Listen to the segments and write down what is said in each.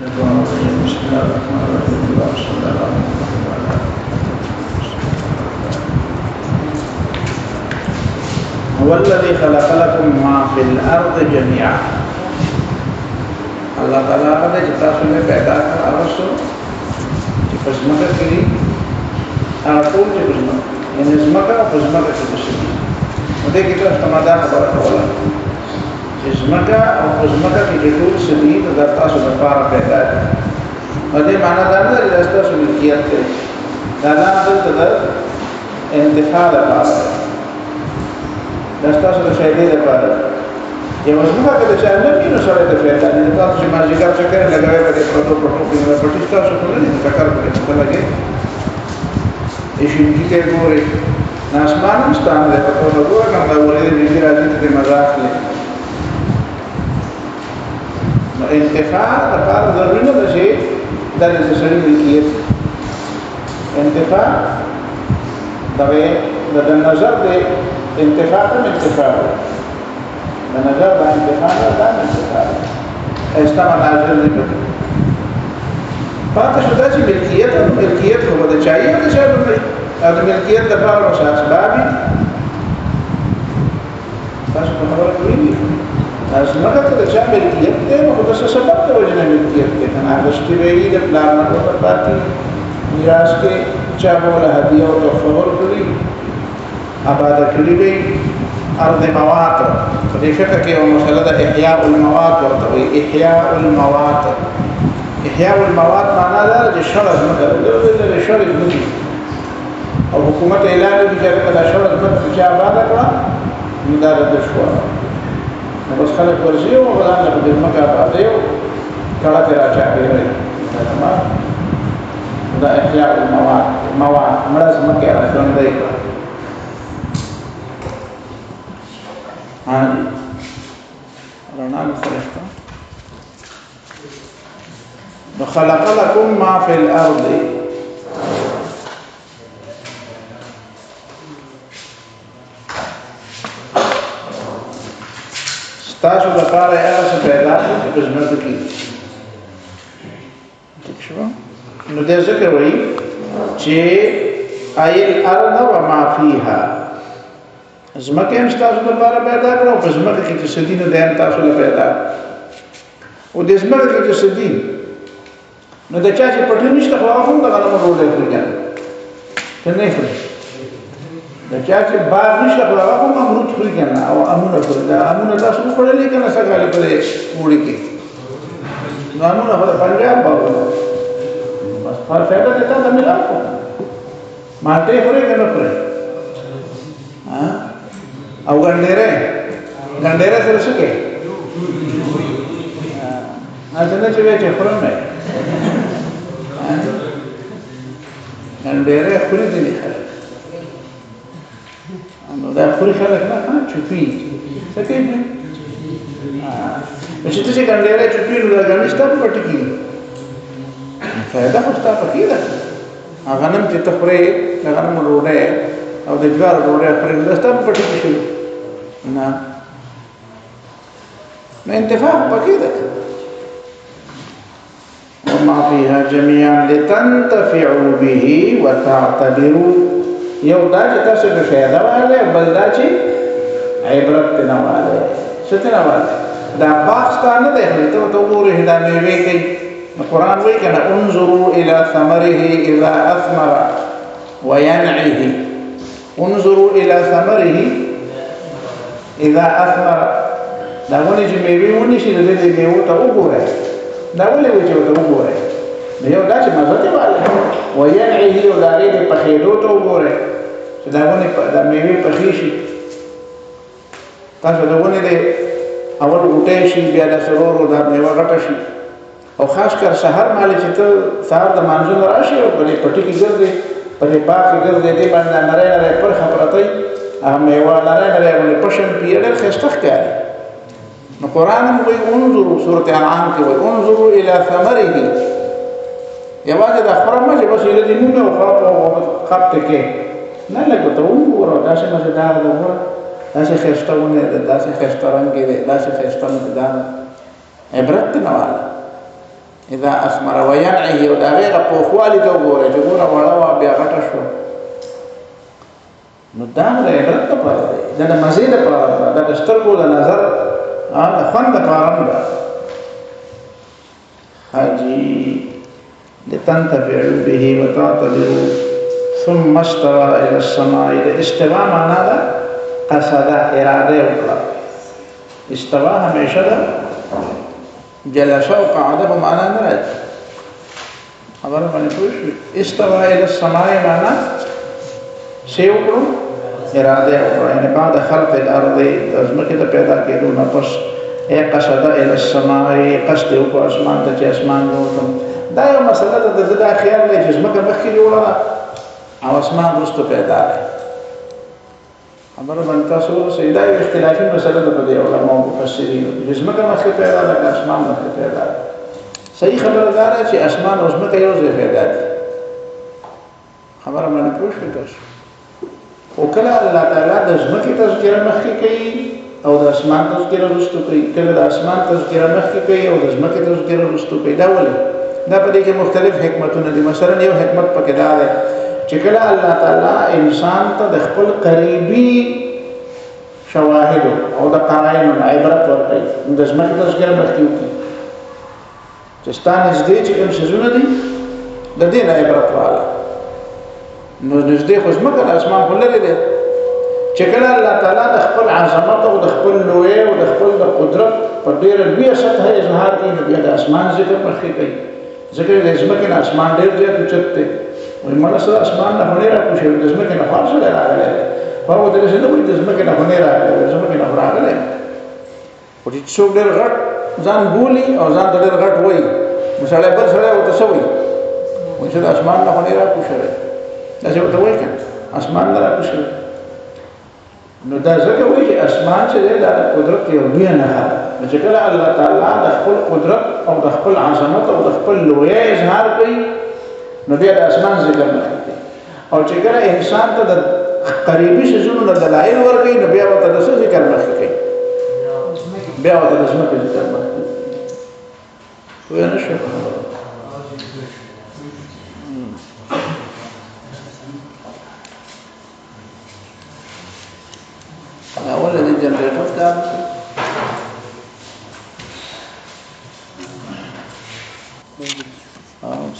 بسم الله الرحمن الرحيم. اللهم صل على محمد وعلى آله وصحبه. هو الذي خلق لكم ما في الأرض جميعا. Allah Ta'ala ने जितना सुने पैदा कर अवश्य जिप्समा का किरी आपूर जिप्समा ये निस्मा का जिप्समा का जिप्समा मुझे कितना समाधान बड़ा होगा जिस्मा का और जिप्समा का किजूर सदी तो दर्ता सुने पार पैदा है मुझे माना दाना रिश्ता सुने किया थे दाना तो तदर इंतखाब पार रिश्ता सुने शहीद पार ये मजबूत है कि चाहे नहीं नो सारे तो पैदा नहीं तो आप जिम्मा जिगर चक्कर लगाए पड़े प्रोटो की में प्रतिष्ठा सुने नहीं तो कर पड़े तो लगे इस इनकी के गोरे नासमान स्थान है तो लोगों का मतलब बोले निजी राजनीति के मजाक ले इंतखाब अपार जरूरी नहीं है दर से सही मिलकियत इंतखाब तबे दर नजर दे इंतखाब में इंतखाब नजर दान दिखाना दान दिखाना ऐसा मनाजर नहीं करते बात शुदा ची मिल्कियत को बता चाहिए तो शायद नहीं अब मिल्कियत दफा और असबाब ही बस खबर कोई नहीं असमा का तो चाहे मिल्कियत दे वो खुद से सबक तो वजह मिल्कियत के ना रश्ती वही जब प्लान को बताती निराश के चाहे बोला हदिया और फहर करी आबाद करी गई अर्ध मवात देखा कि वो मसला था इह्या उल मवात होता है इह्या उल मवात माना था जो शरत मतलब जो शरत नहीं और हुकूमत ऐलान भी कर कदा शरत मतलब क्या बात है करा मुदारत दुश्वा बस खाली वर्जी हो वला ना बिल्कुल क्या बात है कड़ा तेरा चाहे है तमाम दा इह्या उल मवात मरा समझ के आ रहा है हाँ जी रना फरिश्ता خلق لكم ما في الأرض ستاسو دپاره هغه څه پیدا کړي چې په ځمکه کې ٹھیک شو نو دې ذکر وایي چې ای الارض وما فيها زمکه هم ستاسو دپاره پیدا کړو او په زمکه کې چې سدي نه دیم تاسو له پیدا او د زمکه کې چې سدي نو د چا چې پټه نشته خو هغه هم د غنمو ډوډۍ خوري کنه ته نه خوري د چا چې باغ نشته خو هغه هم امرود خوري کنه او امونه خوري دا امونه تاسو خوړلې کنه څنګه په وړي کې نو امونه په پنجاب باندې بس پر فائدہ دیتا ته ملا کو ماته خوري کنه خوري ها او ګنډېره سره څه کې څنګه چې وایي چې خورم نه ګنډېره خوري دي نو دا خوري خلک نه چوپی څه کوي چې ته چې ګنډېره چوپی نو دا ګنډستا په پټ کې فائدہ خوستا پکې ده هغه نن چې ته خوري هغه نن روډه او د جوار ډوډۍ خوري نو ستاسو په ټکی شي نه انتفاع پکې ده وما فيها جميعا لتنتفعوا به وتعتبروا یو دا چې تاسو په فائدہ والے بل دا چې عبرت نه والے څه نه والے دا باستانه ده ته وګورئ دا میوه کوي قرآن وایي کنه انظروا الى ثمره اذا اثمر وينعه انظروا الى ثمره اذا اثمر دا ونی چې میوه ونی شي د دې میوه ته وګورئ دا ولې وایي چې ته وګورئ یو دا چې مزه والے وينعه او دا لري په خېدو ته وګورئ چې دا ونی دا میوه په خې شي تاسو دا ونی دې اول وټه شي بیا د سرور او دا میوه غټه شي او خاص کر سحر مالې چې ته سحر د مانځو راشي او په پټي کې ګرځي په باغ کې ګرځي دې باندې نری پر خبرتای میوه نری باندې پښن پیډر خسته ښکاري نو قرآن وایي انظروا سورۃ انعام کې وایي انظروا الى ثمره یوازې د خرمه چې بس یې دې نو او خط کې نه لګو ته وګوره دا چې مزدار ده وګوره دا چې خسته ونه دا چې خسته رنگ کې دا چې خسته نه ده عبرت نه واله اذا اثمر وينعه او دا غیر پوخوالی ته وګوره چې ګوره وړه وا بیا غټه شو نو دا د عبرت لپاره دی دا د مزې لپاره دا د سترګو د نظر د خوند لپاره ده حاجی لتنتفعوا به وتعتبروا ثم استوى الى السماء الاستواء معنا ده قصد اراده وکړه استوا همیشه ده جلس او قعد په معنا نه راځي خبره باندې پوه استوا الى السماء معنا شی وکړو اراده وکړه یعنی بعد خلق الارض ازمکه ته پیدا کېدو نه پس قصد الى السماء قصد وکړه اسمان ته چې اسمان وته دا یو مسله ده د خیال نه چې ازمکه مخکې جوړه او اسمان وروسته پیدا ده خبره باندې تاسو سیدا یو اختلافي مسله ده په علماء مفسرین چې ازمکه مخکې پیدا ده اسمان مخکې پیدا ده صحیح خبره ده چې اسمان او ازمکه یو ځای پیدا دي خبره باندې پوه شئ تاسو او کله الله تعالی د ازمکه تذکره مخکې کوي او د اسمان تذکره وروسته کوي کله د اسمان تذکره مخکې کوي او د ازمکه تذکره وروسته کوي دا ولې دا په دې کې مختلف حکمتونه دي مثلا یو حکمت پکې دا ده چې کله الله تعالی انسان ته د خپل قریبي شواهد او د قرائن عبرت ورکړي د ازمکه تذکره مخکې کوي چې ستانه دې چې کوم شزونه دي د دې نه عبرت واله نو نږدې خو ځمکه د اسمان خو لرې دی چې کله الله تعالی د خپل عظمت او د خپل لوی او د خپل د قدرت په ډېره لویه سطحه اظهار کوي نو بیا د اسمان ذکر مخکې کوي ځکه د ځمکې نه اسمان ډېر زیات اوچت دی وایي مړه سره اسمان نه خو نه راکوشي د ځمکې نه خو هر څه راغلی دی خو هغه داسې نه وایي د ځمکې نه خو نه راغلی د ځمکې نه خو راغلی خو چې څوک ډېر غټ ځان بولي او ځان ته ډېر غټ وایي نو سړی بل سړی ورته څه وایي وایي چې د اسمان نه خو نه راکوشوی دا چې ورته وایي که اسمان نه راکوشوي نو دا ځکه وایي چې اسمان چې دی دا د قدرت یو لویه نښه ده نو چې کله الله تعالی د خپل قدرت او د خپل عظمت او د خپل لویۍ اظهار کوي نو بیا د اسمان ذکر مخکې کوي او چې کله انسان ته د قریبي څیزونو نه دلایل ورکوي نو بیا ورته د څه ذکر مخکې کوي بیا ورته د ځمکې ذکر مخکې کوي پوه نه شو اول د جنریټر کار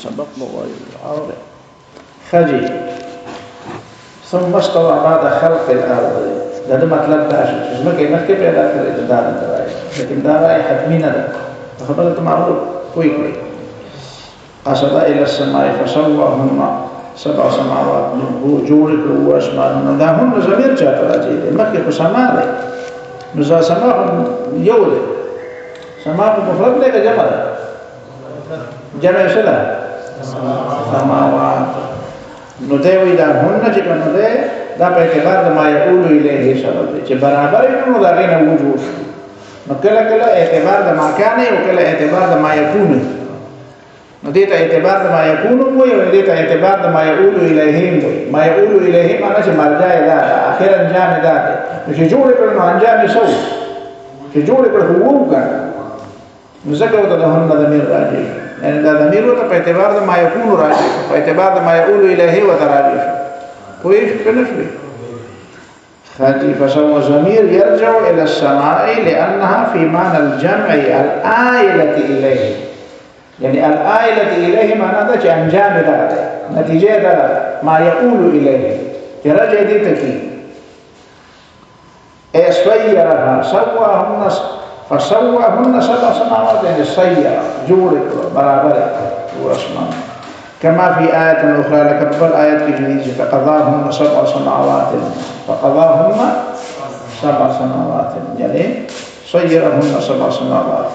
سبق مغاير العرض خجي ثم استوى بعد خلق الارض دا مطلب دا چې ځمکه مخکې پیدا کړې دا نه راځي لیکن دا راځي حتمی نه ده خبره ته معلومه کوئی قصد الى السماء فسواهن سبع سماوات نو جوړ کړو اسمانونه دا هم زمير چاته راځي مخکې خو سما ده نو ځا سما یو ده سما په مفرد ده که جمع ده جمع څه ده سماوات نو دی وی دا هونه چې کوم ده دا په اعتبار د ما یقول الیه سبب دی چې برابر نو دا غینه وجود نو کله کله اعتبار د ما کان او کله اعتبار د ما یکون نو دې ته اعتبار د ما یکون وي او دې ته اعتبار د ما یقول الیه وي ما یقول الیه معنی چې مرجع ده اخر انجام ده چې جوړ کړو انجام یې سو چې جوړ کړو وګا نو ځکه ته د هونه د میر راځي يعني دا ضمیر ته په اعتبار د ما یکون راځي په اعتبار د ما یقول الیه و تراجع کوئی کنه شوی خاطی فسو ضمیر يرجع الى السماء لانها في معنى الجمع الآيلة اليه يعني الآيلة اليه معنى دا چې انجام ده نتیجه ده ما يقول اليه رجع دي تکي اسويرها سواهن فسواهن سبع سماوات يعني سيرة جوړ برابر ورسمان كما في آية أخرى لك بل آيات جديدة فقضاهن سبع سماوات فقضاهن سبع سماوات يعني سيرهن سبع سماوات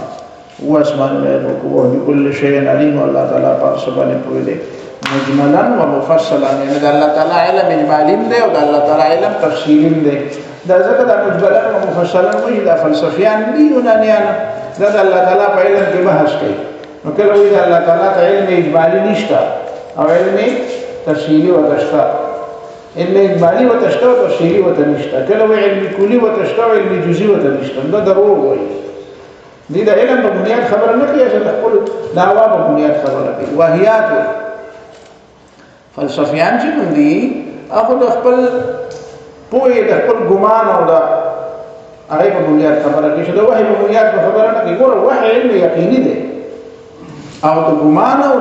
واسمان يدرك وهو بكل شيء عليم والله تعالى بارسبان يقول مجملا ومفصلا يعني ده الله تعالى علم اجمالي ده وده الله تعالى علم تفصيلي ده دا ځکه دا مجملا او مفصلا وایي دا فلسفیان دي یونانیان دا د الله تعالی په علم کې بحث کوي نو کله وایي دا الله تعالی ته علم اجمالی نشته او علم تفصیلی وتشته علم اجمالی وتشته او تفصیلی وتنشته کله وایي علم کلی وتشته او علم جزئی وتنشته دا دروغ وایي دي د علم په بنیاد خبره نه کوي چې خپل دعوا په بنیاد خبره کوي. واهیات فلسفیان چې کوم دي هغه د خپل پوهې د خپل ګمان او د هغه په بنیاد خبره کوي چې د وحي په بنیاد خبره نه کوي. ګوره وحي علم یقیني دی او د ګمان او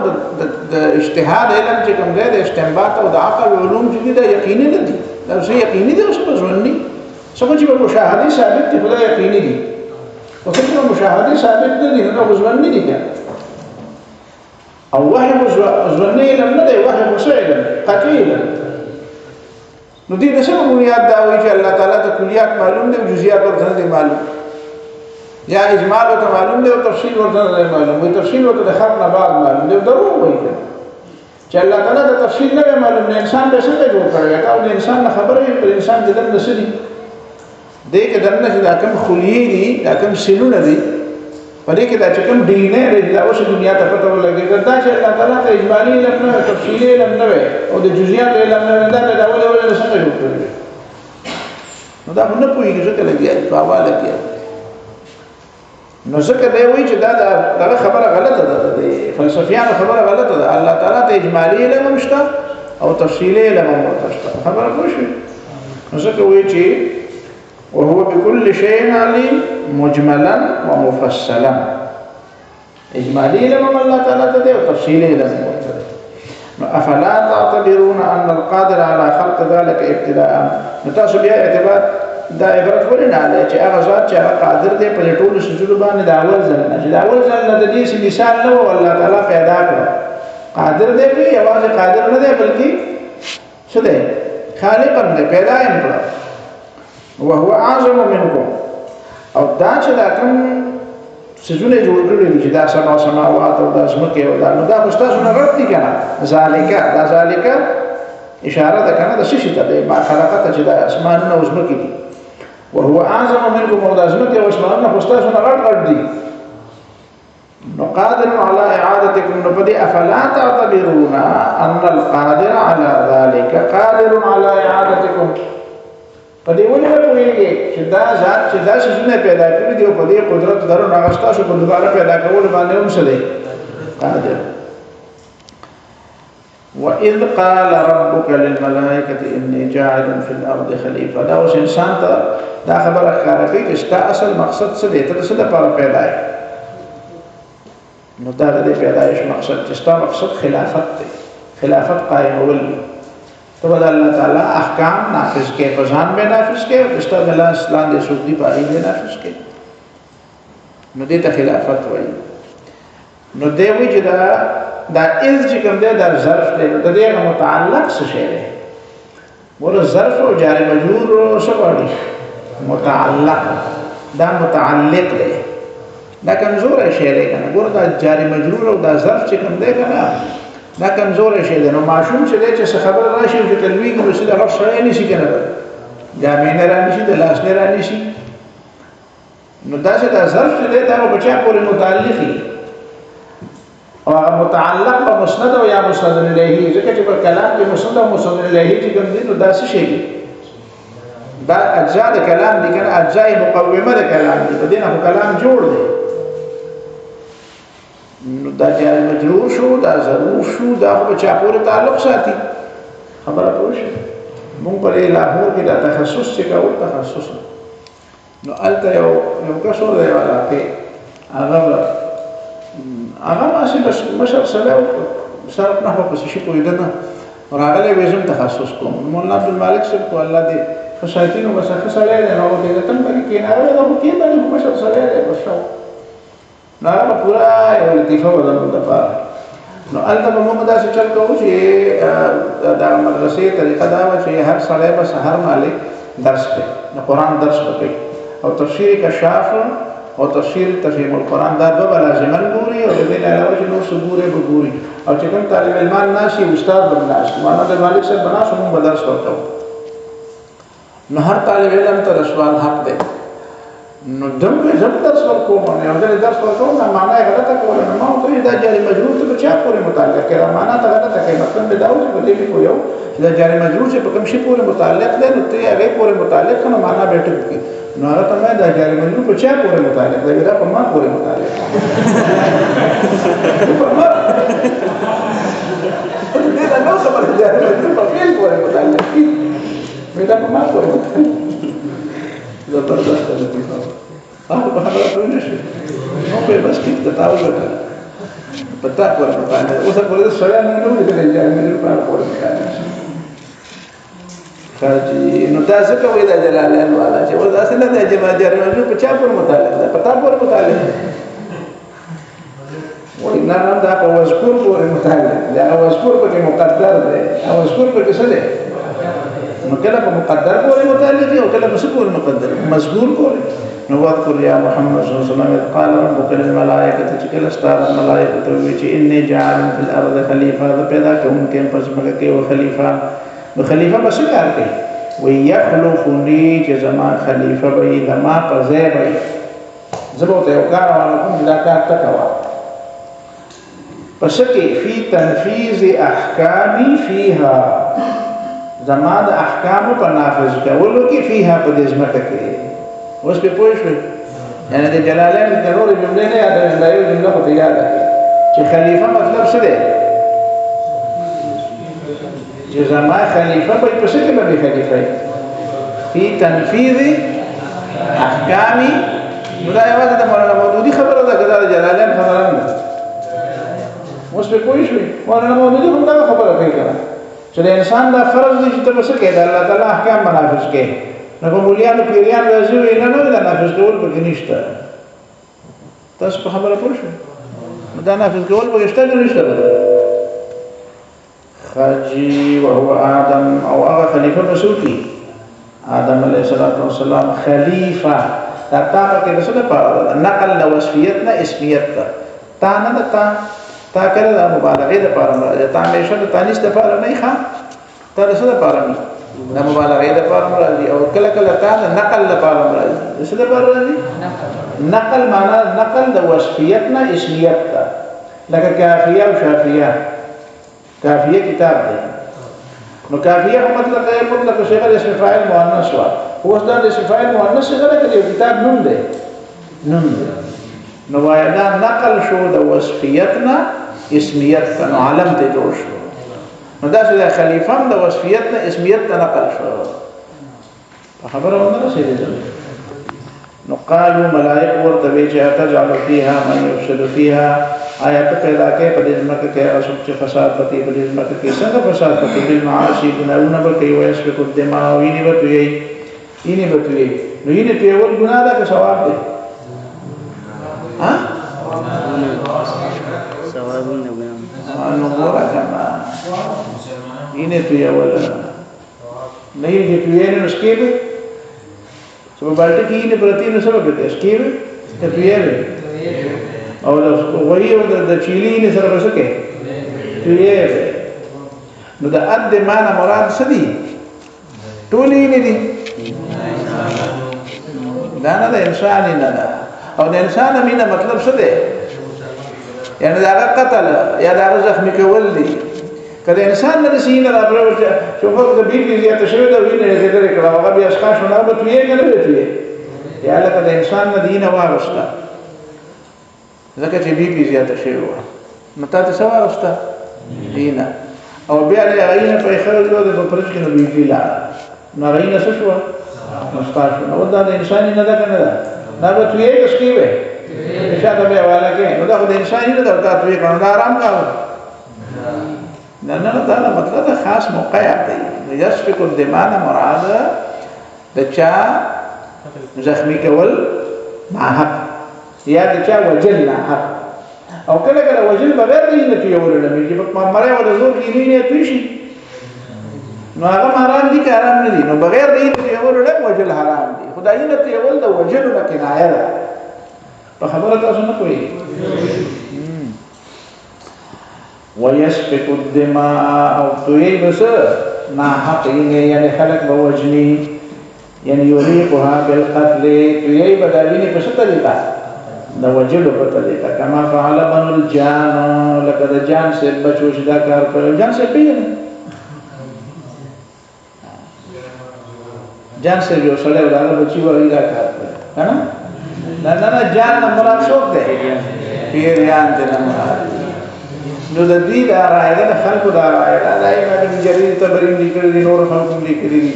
د اجتهاد علم چې کوم دی د استنباط او د عقل علوم چې دي دا یقیني نه دي. دا څه یقیني دي او څه ځواني څه چې په مشاهده ثابت دي خدای یقیني دي او څه چې مشاهده ثابت دي نو ځواني دي او وحي ځواني علم نه دی. وحي مو علم قطعي علم. نو دې د څه بنیاد دا وایي چې الله تعالی د کلیات معلوم دي او جزئیات ورته نه معلوم یا اجمال ورته معلوم دی او تفصیل ورته نه معلوم وي. تفصیل ورته د خلق نه بعد معلوم دی. دروغ وایي چې الله تعالی د تفصیل نه معلوم نه انسان به څنګه جوړ کړی او د انسان نه خبره یې پر انسان د دم نسدي دې کې دنه چې دا کوم خلیې دي دا کوم سلونه دي په دې کې دا چې کوم ډي نه لري دا اوس دنیا ته پته ولګي دا چې الله تعالی ته اجمالی علم نه تفصیلي علم نه او د جزئیات علم نه دا ولې څنګه جوړ کړی نو دا نه پوهیږي چې لګي په حواله کې نو ځکه دی وایي چې دا خبره غلطه ده. د فلسفیانو خبره غلطه ده. الله تعالی ته اجمالی علم مشته او تفصیلي علم مشته. خبره پوه شئ. نو ځکه وایي چې وهو بكل شيء عليم مجملا ومفصلا. اجمالي علم الله تعالى ته او تفصيلي علم ورته. افلا تعتبرون ان القادر على خلق ذلك ابتداء. تاسو بیا اعتبار دا عبرت ولنه علی چې هغه ذات چې هغه قادر دی په ټولو سجدو باندې د اول ځل نه چې د اول ځل نه د دې مثال نه و الله تعالی پیدا کړ. قادر دی په یوازې قادر نه دی بلکې څه دی خالق هم دی پیدا یې کړ. وهو اعظم منكم او دا چې دا کوم سجونه جوړ کړی دي چې دا سماوات او دا سمکه او دا نو دا مستاسو نه غلط دي کنه. ذالک دا ذالک اشاره ده کنه د شي ته دی ما خلقته چې دا اسمان او سمکه دي. وهو اعظم منكم او دا سمکه او اسمان نه مستاسو نه غلط دي. نو قادر على اعادتكم نو بدي افلا تعتبرون ان القادر على ذلك قادر على اعادتكم. په دې ولې وایي چې دا ذات چې دا څه پیدا کړی دی په دې قدرت درو ناغستا شو په دوباره پیدا کول باندې هم څه دی قادر. وَإِذْ قَالَ رَبُّكَ لِلْمَلَائِكَةِ إِنِّي جَاعِلٌ فِي الْأَرْضِ خَلِيفَةً. دا اوس انسان ته دا خبره ښکاره کوي چې ستا اصل مقصد څه دی ته څه لپاره پیدا یې. نو دا د پیدایش مقصد چې ستا مقصد خلافت دی خلافت قائمول دی. تو بدا اللہ تعالی احکام نافذ کے فضان میں نافذ کے دستا ملا اسلام دے سوک دی پاری میں نافذ کے نو دیتا خلافت ہوئی. نو دیوی جی دا از چکم دے دا ظرف دے دا دیگا متعلق سشے دے بولا ظرف و جار مجرور و سباڑی متعلق دا متعلق دے دا کمزور ہے شے دے کنا بولا دا جار مجرور و دا ظرف چکم دے کنا دا کمزور شي ده. نو معشوم چې دی چې خبر راشي چې تلوي نو څه د هر شي نه شي کنه جامې نه راني شي د لاس نه راني شي. نو دا چې دا ظرف چې دی دا په چا پورې متعلقي او متعلق په مسند او یا مسند الیه ځکه چې په کلام کې مسند او مسند الیه چې کوم دي نو دا څه شي دا اجزاء د کلام دي کنه اجزاء مقومه د کلام دي په دې نه کلام جوړ دی. نو دا جار مجرور شو دا ضرور شو دا په چا پورې تعلق ساتي. خبره پوه شئ. مونږ په لاهور کې دا تخصص چې کاوه تخصص نو الته یو کسو دی والا کې هغه ماشي بس مشر سره صرف نه په څه شي پوهیدنه راغله وېزم تخصص کوم مولانا عبد المالک صاحب کو الله دې خصایتینو بس خصاله نه نو دې تم باندې کې نه راغله نو کې باندې مشر سره بس نو هغه پورا یو لطیفه ولنو د پاره. نو الته په موږ دا څه چل کوو چې دا مدرسې طریقه دا و چې هر سړی به سحر مالک درس کوي نو قرآن درس کوي او تفسیر کشاف او تفسیر تفهیم القرآن دا به لازمن ګوري او دې نه علاوه چې نور څه ګوري به ګوري او چې کوم طالب علمان ناشي استاد بناش مولانا د مالک صاحب بنا شو موږ درس ورکو. نو هر طالب علم ته سوال حق دی. نو زم درس ورکوم نه او درس ورکوم نه معنا یې غلطه کوله نو ما ته دا جاري مجرور ته چا پورې متعلق کړه معنا ته غلطه کوي مطلب به دا و چې په دې کې کویو دا جاري مجرور چې په کوم شي پورې متعلق دی نو ته هغه پورې متعلق نو معنا به ټکی نو هغه ته دا جاري مجرور په چا پورې متعلق دی دا په ما پورې متعلق په ما دې دا نو خبره جاري مجرور په فعل پورې متعلق دی دا په ما پورې متعلق زبردست لطیفه په خبره پوه نه شي نو په بس کې تتاول وکړه پتا پر پتا نه اوس په دې سره نه نو دې ځای نه په اړه پوره خاطی نو تاسو کوی دا جلالین والا چې ودا اصله د جما جرمجو په چا پر متعلق ده پتا پر متعلق وای نه نه دا په وذکر پورې متعلق ده او وذکر په مقدر ده او وذکر په څه ده نو کله په مقدر پورې متعلق او کله په څه پورې مقدر مذکور پورې نو واذكر يا محمد صلى الله عليه وسلم قال ربك للملائكه تشكل استار الملائكه وچ اني جاعل في الارض خليفه پیدا کوم کې پس مګه کې او خلیفہ نو خلیفہ بس کار کوي ويخلفني چې زما خلیفہ به زما په ځای به زبوت یو کار وکړم دا کار تکوا پس کې فی تنفيذ احکامی فيها زما د احکام په نافذ کولو کې فيها په دې ځمکه کې اوس په پوه شو یعنی د جلالین د نور جملې نه یاد نه یو جمله په یاد ده چې خلیفہ مطلب څه دی چې زما خلیفہ په څه کې باندې خلیفہ فی تنفيذ احکامی دا یوازې د مولانا مودودی خبره ده که دا د جلالین خبره نه ده اوس په پوه شو مولانا مودودی هم دا خبره کوي چې د انسان دا فرض دی چې ته څه کوي د الله تعالی احکام منافذ کوي نو په مولیانو پیریان راځي نه نو دا نافذ کول پکې نشته تاسو په خبره پوه شئ دا نافذ کول پکې شته نه نشته خاجي وهو آدم او هغه خلیفہ مسوکی آدم علیه السلام خلیفہ دا پکې د څه لپاره نقل د وصفیت نه اسمیت تا نه تا کړه د مبالغه لپاره راځي تا همیشه د تانیث لپاره نه ښه تا د څه لپاره نه د مبالغه لپاره راځي او کله کله تا د نقل لپاره راځي د څه لپاره راځي نقل معنا نقل د وصفیت نه اسمیت ته لکه کافیه او شافیه کافیه کتاب دی نو کافیه مطلب دی مطلق صيغه اسم فاعل مؤنث وا هو دا اسم فاعل مؤنث څنګه کوي کتاب نوم دی نو وایدا نقل شو د وصفیتنا اسمیت نو علم ته جوړ شو نو دا چې خلیفہ د وصفیت نه اسمیت ته نقل شو په خبره ونه رسیدل نو قالوا ملائکه ورته چې تجعل فيها من يفسد فيها آیات پیدا کې په دې ځمکه کې اسوک چې فساد پتی په دې ځمکه کې څنګه فساد پتی بل معاصی ګناونه به کوي وایس په قدمه او یې وتوي نو یې په ول ګناه ده که ثواب دی ها ثواب نه ویم نو ورکما یې په ول نه یې په یې نو سکیب سو بالټ کې نه پرتی نو سره به سکیب ته پیېږي او وایي د چيلي نه سره وسکه پیېږي نو د اد معنا مراد څه دي ټولې نه دي دا نه د انسان نه ده او د انسان مینه مطلب څه دی یعنی دا قتل یا دا زخمی کول دي کله انسان نه سینه را پروت شوفه د بیبي زیاته شوی دا وینه یې ذکر کړه هغه بیا ښه شو نه به توې نه وې یا لکه د انسان نه دینه واغسته ځکه چې بیبي زیاته شوی و نو تاسو څه واغسته دینه او بیا له غینه په خرج له په پرچ کې نو بیبي لا نو غینه څه شو مستاش نو دا د انسان نه ده کنه دا به توې کسکیوه شاته به والا کې نو دا د انسان نه ده تاسو یې کړه آرام کاوه نه دا مطلب خاص موقع دی یسفک الدماء مراد د چا زخمی کول مع حق یا د چا وجل نه حق او کله کله وجل بغیر د نه کیول نه چې په مړی ولا زور کې نه توشي نو هغه حرام دي که حرام نه دي نو بغیر د نه کیول نه وجل حرام دي خدای نه کیول د وجل نه کنایه ده په خبره تاسو نه کوي ويسفك الدماء او توي بس ما حقين يعني خلق بوجني يعني يريقها بالقتل تويي بدالين بسطريقة نوجلو بطريقة كما فعل بنو الجان لقد جان سے بچوش دا کار کرو جان سے پینے جان سے جو سڑے ودانا بچی وغی دا کار کرو ہے نا جان نمراد سوک دے پیریان دے نمراد نو دا دی دا رائے دا خلق دا رائے دا دائی میں دن جرید تبرین دی کردی نور خلقم دی کردی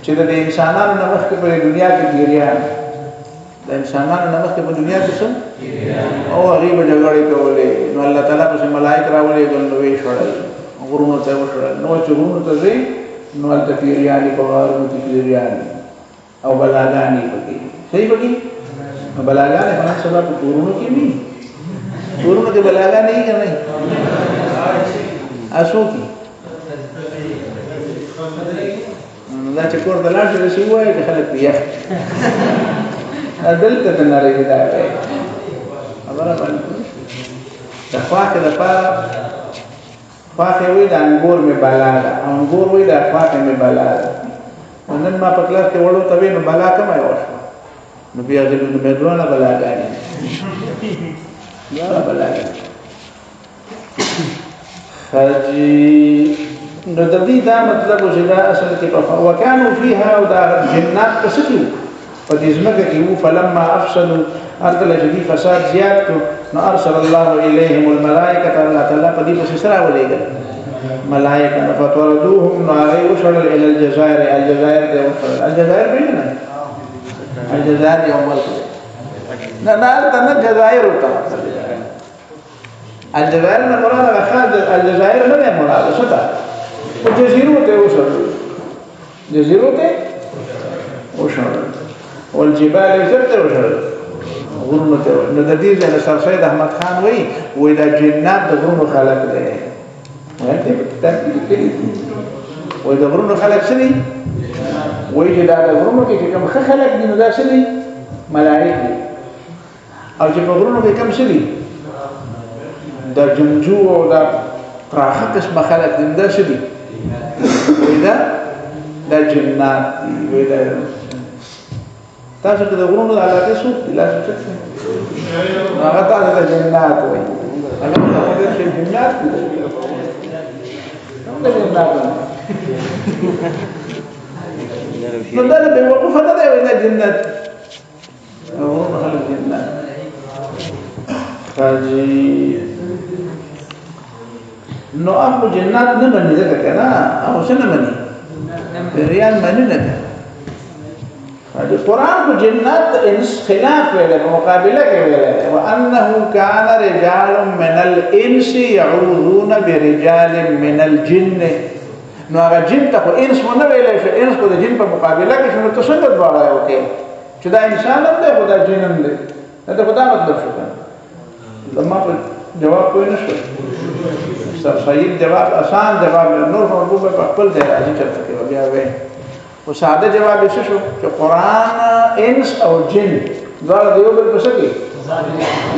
چه دا انسانان نمخ کے پر دنیا کی پیریان دا انسانان نمخ کے پر دنیا کی سن او غریب جگڑی کولے نو اللہ تعالیٰ پس ملائک راولے گل نوے شوڑل غرونو تے وشوڑل نو چه غرونو تے زی نو التا پیریانی پغارونو تی پیریانی او بلاغانی پکی صحیح پکی بلاغانی فنان سبا پا غرونو کی نہیں غرونو کے بلاغانی ہی کر نہیں اسو کی دا چکور دلار سے رسی ہوا ہے کہ خلق پیا دلتا تنارے گدا ہے خبره باندې د خواکه د پاره خواکه وی د انګور می بالا ده انګور وی د خواکه می بالا ده نن ما په کلاس کې وړو ته نو بالا کوم یو شو نو بیا د مدونه بالا غاړي یا بالا خرجي نو د دې دا مطلب چې دا اصل کې په وکانو فيها او دا جنات پسکیو په دې ځمکه کې وو فلما افسدوا ارتل جدي فساد زیات کو نو ارسل الله اليهم الملائکه الله تعالی په دې پسې سره ولېګل ملائکه فطردوهم ناري وشل الى الجزائر الجزائر بيننا الجزائر يوم لا لا الجزائر الجزائر من مراد الجزائر لا مراد شتا الجزيرة جزيرة وشل والجبال زرت وشل غرونو نددیر جن سر سید احمد خان وی دا جنات دا غرونو خلق دے وی دا غرونو خلق سنی وی دا غرونو کی کم خلق دی نو دا سنی ملائک دی او جب غرونو کی کم سنی دا جنجو او دا پراخه قسم خلق دی دا سنی وی دا جنات دی وی دا تاسو کې د غرونو د علاقې څوک دي لاسو څه هغه تاسو د جنات وایي هغه د جنات دي نو د جنات نو دا د وقوفه ده وایي د جنات غرونو خلک جنات حاجی نو هغه جنات نه باندې ده کنه او څه نه باندې ریان باندې نه ده القرآن کو جنات انس خلاف ویلے مقابلہ کے ویلے وَأَنَّهُ كَانَ رِجَالٌ مِّنَ الْإِنسِ يَعُوذُونَ بِرِجَالٍ مِّنَ الْجِنِّ نو اگر جن تکو انس منہ ویلے شو انس کو دا جن پر مقابلہ کے شنو تسنگت بارا ہے اوکے چدا انسان ہم دے خدا جن ہم دے تو خدا مطلب شو کن لما پر جواب کوئی نشو صحیح جواب آسان جواب نور مربوب پر اقبل دے راجی چلتا کہ وگیا ہوئے و ساده جواب ایسا شو کہ قرآن انس او جن دوارا دیو بل پسکی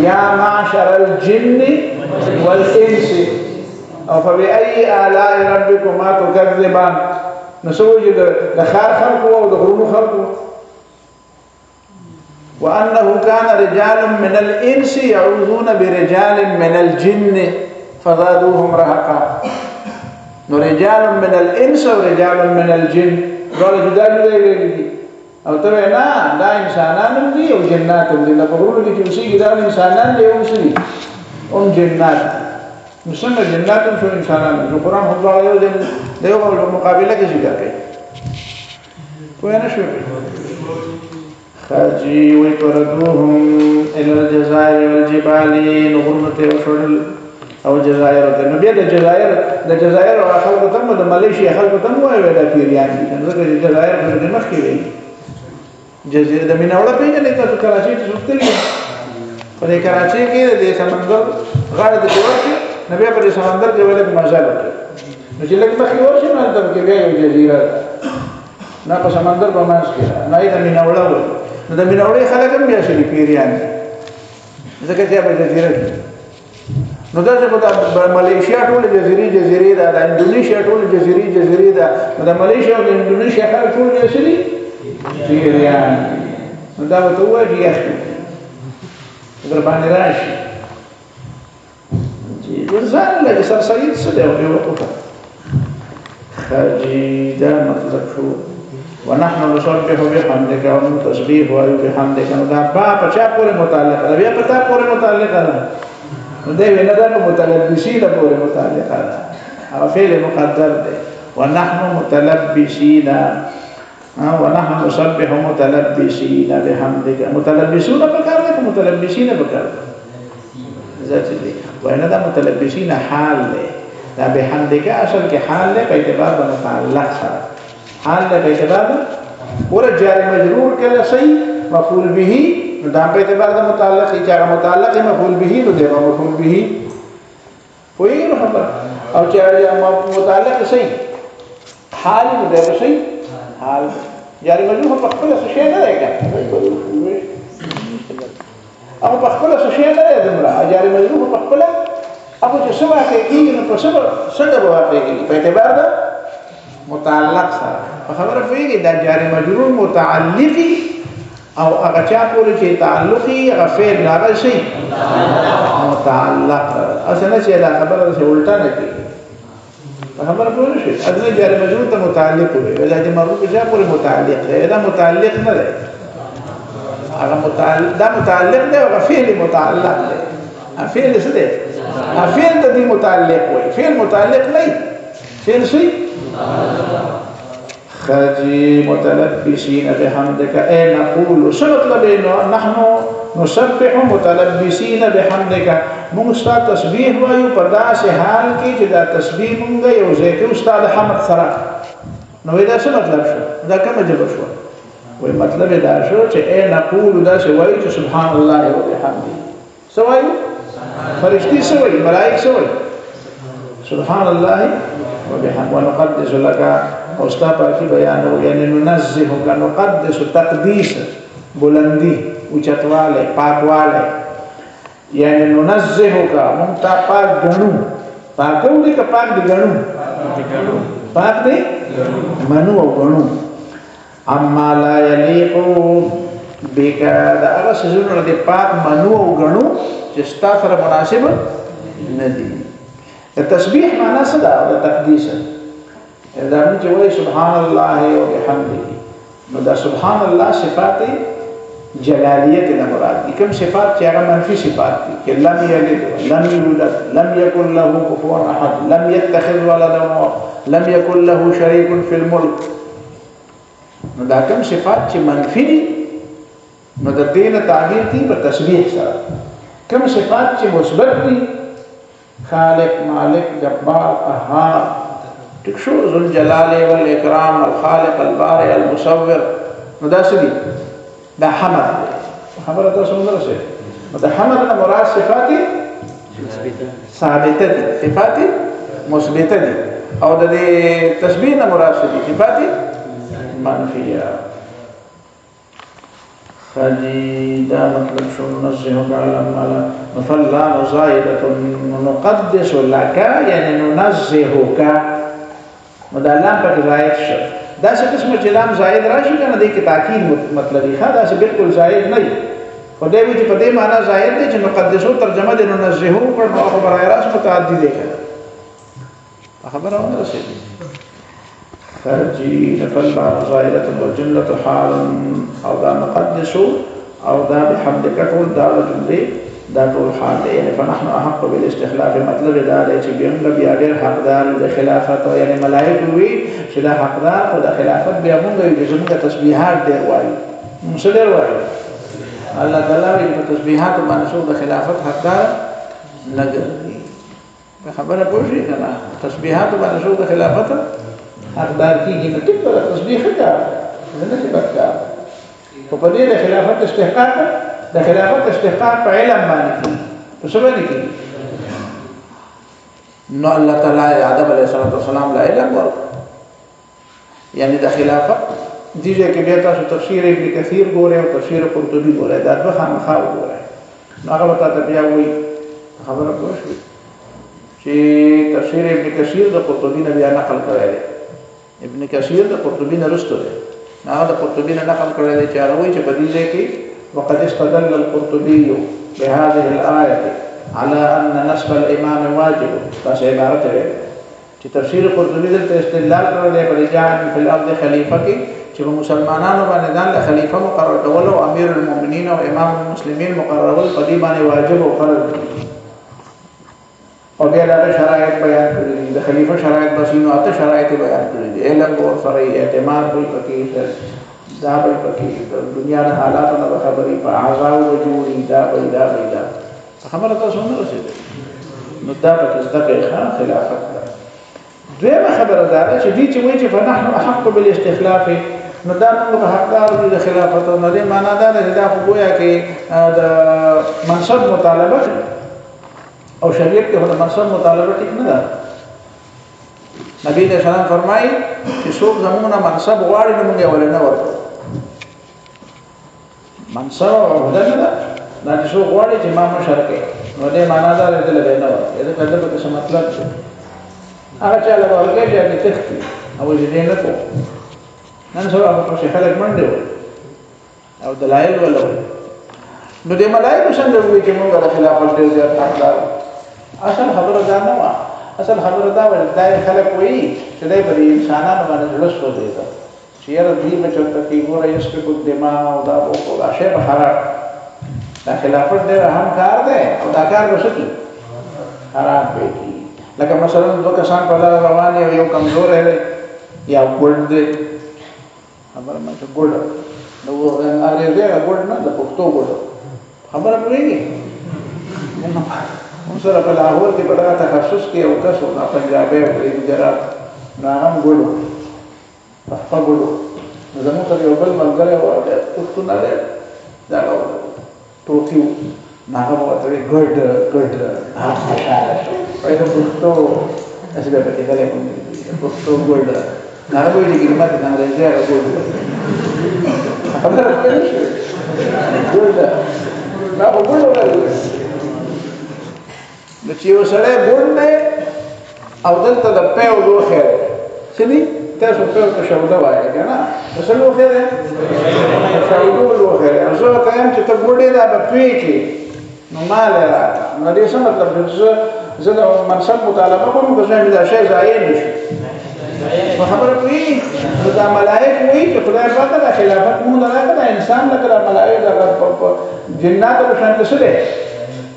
یا معشر الجن والانس او فبئی آلاء ربکما تکذبان نسوی دخار خلقو و دغرون خلقو وأنه كان رجال من الإنس يعوذون برجال من الجن فزادوهم رهقا رجال من الإنس ورجال من الجن قال جدا جدا يجي او تبع نا دا انسانان دي او جنات دي لا پرونو دي چې شي دا انسانان دي او شي او جنات مسمى جنات شو انسانان جو قرآن خود الله یو دیو په مقابله کې ذکر کوي کوی نه شو خاجي ويطردوهم الى الجزائر والجبال نغرمته وشرل او جزائر نو بیا د جزائر او خلق تم د ملیشیا خلق تم وای ودا پیریان دي ځکه چې جزائر په دې مخ کې وي جزیره د میناوړه پیژنې تاسو کراچي ته سوتلی په دې کراچي کې د سمندر غاړه د جوړ کې نو بیا په سمندر کې ولې مزه لري نو چې لکه مخ ورشي نو تم کې بیا یو جزیره نه په سمندر په منځ کې نه د میناوړه و نو د میناوړه خلک هم بیا شي پیریان ځکه چې په جزیره کې نو دا چې په ملیشیا ټول جزیره ده د انډونیشیا ټول جزیره ده د ملیشیا او د انډونیشیا خلک ټول جزیره جیریان نو دا به ته ووایه چې یخ در باندې راشي ورځان لږ سرسید څه دی او وکړه خاجي دا مطلب شو ونحن نسبح بحمدك ونتسبيح بحمدك نو دا با په چا پورې متعلق ده بیا په تا پورې متعلق ده نو دی وینا دا نو متلبسین پورې متعلق ده هغه فعل مقدر ده ونحن متلبسین ونحن نسبح متلبسین بحمدك متلبسون بکار ده متلبسین بکار ده ذات دي وهنا دا متلبسين حال ده دا بحمدك اصل کې حال ده په اعتبار د متعلق سره حال ده په اعتبار ور جار مجرور کله صحیح مفعول به دا په اعتبار د متعلق چې هغه متعلق مفعول به نو دی مفعول به وایي نو خبر او چې هغه متعلق صحیح حال نو دی صحیح حال جار مجرور په خپل څه شي نه دی او په خپل څه شي نه دی دمره جار مجرور په خپل هغه چې سوا کوي نو په سبب څنګه واقع کیږي په اعتبار د متعلق سره خبره کوي دا جار مجرور متعلقي او هغه چا پورې چې تعلقي هغه فعل هغه شي متعلق اصله چې دا خبره څه الټا نه کیږي خبره پوره شي اصله جار مجرور ته متعلق وي دا چې مربوط چا پورې متعلق دی دا متعلق نه دی هغه متعلق دا متعلق دی او فعل متعلق دی فعل څه دی فعل د دې متعلق وي فعل متعلق نه فعل شي خاجي متلبسين بحمدك اي نقول سمطلب انه نحن نسبح متلبسين بحمدك موږ تسبیح وایو په داسې حال کې چې دا تسبیح موږ یو ځای کې استاد حمد سره نو دا څه مطلب شو دا کومه جواب شو وای مطلب دا شو چې اي نقول دا څه وایي چې سبحان الله وبحمده څه وایي فرشتي څه وایي ملائکه څه وایي سبحان الله وبحمده ونقدس لك استاپاکی بیانو یعنی ننزهک نقدس تقدیس بلندی اوچتواله پاکواله یعنی ننزهک مونتا پاک گنو پاکو دی که پاک دی گنو پاک دی منو او گنو اما لا یلیقو بکا دا اغا سزونو دی پاک منو او گنو چستا سر مناسب ندی تسبیح معنی صدا دا تقدیس دا موږ وایو سبحان الله وبحمده نو دا سبحان الله صفات جلالیت نه مراد دي کوم صفات چې هغه منفي صفات دي چې لم یلد لم یولد لم یکن له کفوا احد لم يتخذ ولدا لم يكن له شريك في الملك نو دا کوم صفات چې منفي دي نو د دې نه تعبیر دي په تسبیح سره کوم صفات چې مثبت دي خالق مالک جبار قهار تکشو ذو الجلال والاکرام الخالق البارئ المصور نو دا سدي دا حمد خبره تاسو سره شه دا حمد نه مراد صفات ثابته دي صفات مثبته دي او د تسبیح نه مراد دي صفات منفیه خديدا مطلب شو ننزهك على الملا فلا زائدة نقدس لك يعني ننزهك دا لام پاک زائد شد دا سے قسم چلام زائد راشی کنا دے کی تاکید مطلبی خواہ دا سے بالکل زائد نہیں خدایوی چی پدے معنی زائد دے چی نقدسو ترجمہ دے ننزہو پر نوخو برای راس متعدی دے کنا خبر آن رسے دی خرجی نفلا زائدت والجملة حال او دا نقدسو او دا بحمدک طول دا جملے دا ټول حال دی یعنی فنحن احق بالاستخلاف مطلب دا دی چې بیا موږ بیا ډېر حقدار د خلافت او یعنی ملائکه وی چې دا حقدار او د خلافت بیا موږ یې زموږ تسبیحات ډېر وایي موږ ډېر وایي الله تعالی په تسبیحات باندې شو د خلافت حقدار نه ګرځي خبره پوښی کنه تسبیحات باندې شو د خلافت حقدار کیږي نو ټیک په تسبیح ښه نه کې بدکار په دې د خلافت استحقاق د خلافت استحقاق په علم باندې په څه باندې کې نو الله تعالی آدم علیه السلام لا علم ورکړ یعنی د خلافت دیږي کې بیا تاسو تفسیر ابن کثیر ګورئ او تفسیر قرطبی ګورئ دا دوه خامخا ګورئ نو هغه ته بیا وایي خبره کوي چې تفسیر ابن کثیر د قرطبی نه بیا نقل کړی ابن کثیر د قرطبی نه رسته دی هذا قرطبي نقل کړی دی چې هغه وایي چې په دې ځای کې وقد استدل القرطبي بهذه الآية على أن نصب الإمام واجب. تاسو عبارت لري چې تفسیر قرطبي دلته استدلال کړی دی پر جان په الارض خلیفہ کې چې مسلمانانو باندې ځان له خلیفہ مقرر کول او امیر المؤمنین او امام المسلمین مقرر کول په دې باندې واجب او فرض دي. او بیا دا شرایط بیان کړی دي د خلیفہ شرایط بسینو اته شرایط بیان کړی دي علم او سره اعتماد کوي پکې دا به پکې د دنیا د حالاتو نه خبري په اعضاء او جوړي دا خبره تاسو نه رسیدل نو دا پکې ځکه خلافت ده. دویمه خبره دا چې دې چې وایي چې فنحن احق بالاستخلاف نو دا موږ حقدار دي د خلافت او نه معنا دا ده چې دا خو گویا کې د منصب مطالبه او شریعت کې د منصب مطالبه ټیک نه ده. نبی دې سلام فرمایي چې څوک زموږه منصب غواړي نو موږ ولې نه ورکو منصب او ده نه دا چې څوک غواړي چې ما مشرکه نو دې معنا دا ده چې نه ورکو دا کله به څه مطلب دی هغه چې له ورکه چې تختی او دې نه کو نن سبا په څه خلک منډه او دلایل ولا نو دې ملایکو څنګه وایي چې موږ د خلافت ډېر زیات حقدار اصل خبره دا نه و. اصل خبره دا و چې خلک وایي چې دای په انسانانو باندې لږ دی چې یاره دې بچته کې ګوره یې سپکو دماغ او دا شی په خراب دا خلافت ډېر اهم کار دی او دا کار وشي خراب دی. لکه مثلا دوه کسان په لار روان یو کمزور دی یا ګډ دی خبره ما ته ګډ نو هغه دې ګډ نه د پښتو ګډ خبره پوهیږي موږ سره په لاهور کې په دغه تخصص کې یو کس و پنجابی او ګجرات نو هغه هم ګډو پښتو ګډو نو زموږ سره یو بل ملګری و پښتون نه دی دا ټوکي نو هغه ورته ګډ هغه خوشاله شو په پښتو اسې به پکې غلې پښتو ګډ هغه وایي چې کلمات د انګریزي هغه ګډ خبره کوي ګډ دا وګورئ نو چې وسره ګډ نه او دلته د پیو لوخه چې دي تاسو پیو ته شاوده وایي کنه تاسو لوخه ده شاوده لوخه زه ته هم چې ته ګډه ده په پیو کې نو مال راځه نو دې څه مطلب چې زه د منصب مطالبه کوم چې زه دا شی ځای نشي په خبره کوي نو دا ملائکه وایي چې خدای پاک د خلافت مونږ نه راکړه انسان لکه ملائکه د جنات په شان څه ده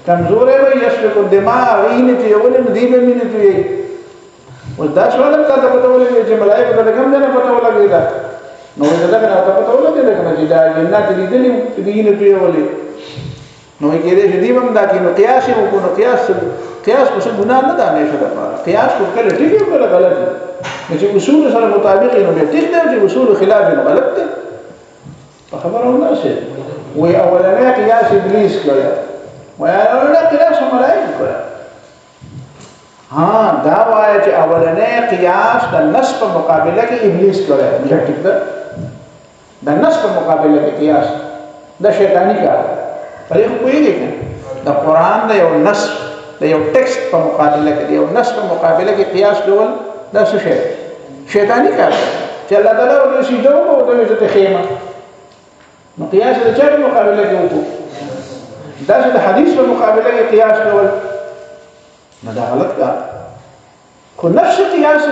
کمزور وي یسلک الدماء وینه چې یو نه دی به مینه کوي او دا سوال ته پته ولګي چې ملائکه ته کوم نه پته ولګي دا نو دا څنګه ته پته ولګي چې دا جنات دي دې دینه کوي ولې نو کې دې دې هم دا کې نو قیاس یو کو نو قیاس کو څه ګناه نه ده نشه ده قیاس کو کله ټیک یو کله غلط دي چې اصول سره مطابق نو به ټیک دی چې اصول خلاف نو غلط دي په خبره ونه شي وی اولنې قیاس ابلیس کړه ويانا قياس ملائكه کړه ها دا وایي چې اولنې قیاس د نص په مقابله کې ابلیس کړه بیا ټیک ده د نص په مقابله کې قیاس د شیطانی کار طریق کوي د قران د یو نص د یو ټیکسټ په مقابله کې یو نص په مقابله کې قیاس کول دا څه شی شیطانی کار چې الله تعالی ورته شي دا او د خیمه نو قیاس د چا په مقابله کې وکړو دا چې د حدیث په مقابله کې قیاس کول نه دا غلط کار خو نفس قیاس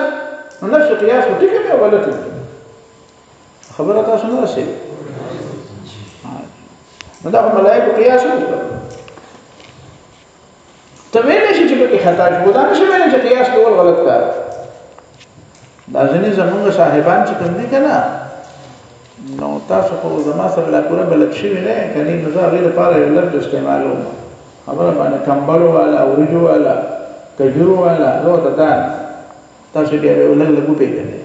نو نفس قیاس کو ټیک دی غلط دی خبره تاسو نه رسېږي نو دا ملائکه قیاس وکړه ته ویلې چې په خطا شو دا نشي ویلې چې قیاس کول غلط کار دا ځنې زموږ صاحبان چې کوم دي کنه نو تاسو خو زما سره لا پوره بلد شي نه کني نو زه غیر لپاره لږ استعمالوم خبره باندې کمبل والا ورجو والا کجورو والا نو دا تاسو دې ولل لګو پیګنه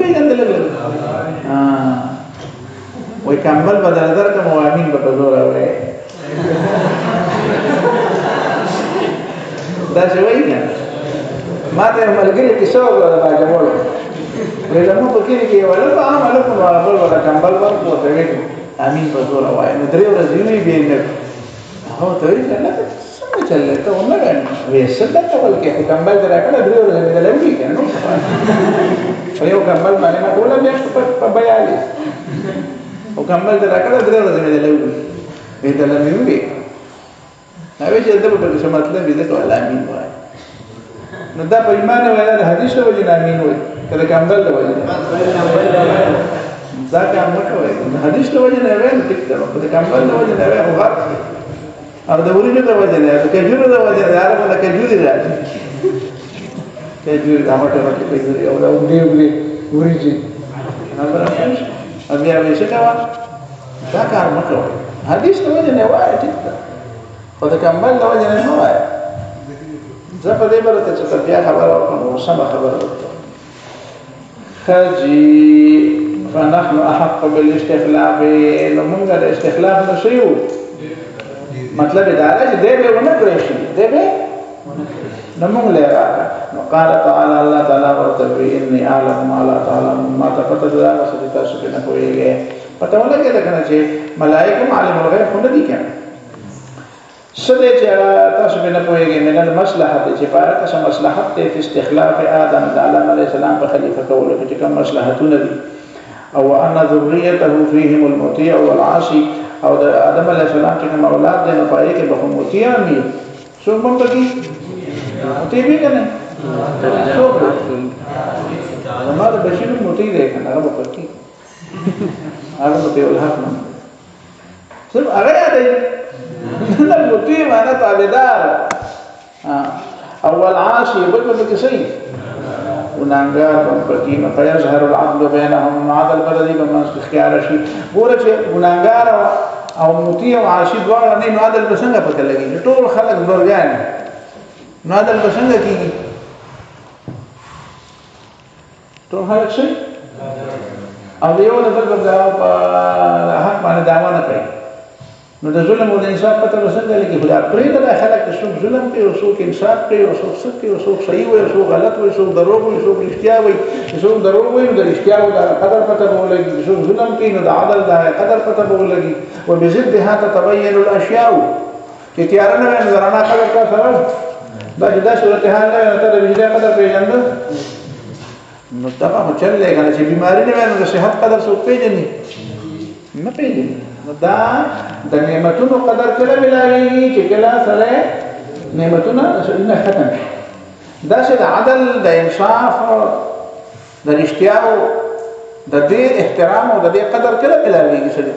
پیګنه لګل وای کمبل بدل درته موامین په زور راوي دا څه وایي ما ته ملګری کې څو غواړم باجمول ولې مو پکې کې ولا په عمل په خپل ولا کمبل ورکو ته وي امين په زور وای نو درې ورځې وی به نه هو ته یې نه څنګه چلې ته ونه غواړم وی صدق کول کې خو کمبل درا کړه درې ورځې مې لوي کنه نو یو کمبل باندې ما ټول میاشت په بیالي او کمبل درا کړه درې ورځې مې لوي وی ته لمې وی نو چې دا په څه مطلب دې ته علامین وای نو دا په ایمان وای دا حدیث ته وجه امین وای کله کمبل ته وجه دا کوم نه کوي حدیث ته وجه نه وای ټیک ده په کمبل ته وجه نه وای خو غلط او د ورینو ته وجه نه د کجورو ته وجه نه هغه د کجوري راځي کجوري ټماټر ورته کجوري او دا وړي وريږي خبره مشه بیا به څه کاوه دا کار نه کوي حدیث ته وجه نه وای ټیک ده خو د کمبل ته وجه نه وای زه په دې برته چې بیا خبره وکړم سم خبره وکړم خجي فنحن احق بالاستخلاف نو موږ د استخلاف نشو مطلب دا دی چې دې به ونه کړی شي دې به نو موږ له راکا نو قال تعالی الله تعالی ورته اني اعلم ما لا تعلم ما تفتح ذا سجدا سجدا کویږي پته ولګی دا کنه چې ملائکه عالم الغیب خو نه دي کنه سده چې تاسو به نه پوهیږئ من المصلحت چې پاره څه مصلحت ته استخلاف آدم علیه السلام په خلیفہ کولو کې کوم مصلحتونه دي او ان ذریته فيهم المطيع والعاصي او د آدم علیه السلام چې کوم اولاد دي نو پای کې به مطیع مي څو کوم پکې مطیع به کنه څو زموږ بشیر مطیع دی کنه هغه پکې هغه مطیع الحق نه صرف هغه دی المطيع معناه تابعدار اول عاصي بل بكسي ونانګار په کې نه فيظهر العدل بينهم عدل بدلي بمن اختیار شي ګوره چې ګناګار او مطيع او عاصي دواړه نه عدل بسنګ پته لګي ټول خلک ورګان نو عدل بسنګ کیږي ټول خلک شي او یو د بل په حق باندې دعوا نه کوي نو د ظلم او د انصاف پته وسنګ لګي خدا پرې د خلک چې څوک ظلم کوي او څوک انصاف کوي او څوک صدق کوي او څوک صحیح وي او څوک غلط وي څوک دروغ وي څوک رښتیا وي څوک دروغ وي نو د رښتیا او د قدر پته ولګي څوک ظلم کوي نو د عدل د قدر پته ولګي او بضدها تتبين الاشياء چې تیار نه نه زرانا قدر کا سره دا صورت حال نه ته د وجدان قدر پیژند نو دا په چل لګا چې بیماری نه ونه د صحت قدر څوک پیژني نه پیژني دا د نعمتونو قدر کله ملایي چې کله سره نعمتونه نه ختم دا چې د عدل د انصاف د رښتیا د دې احترام او د دې قدر کله ملایي سړي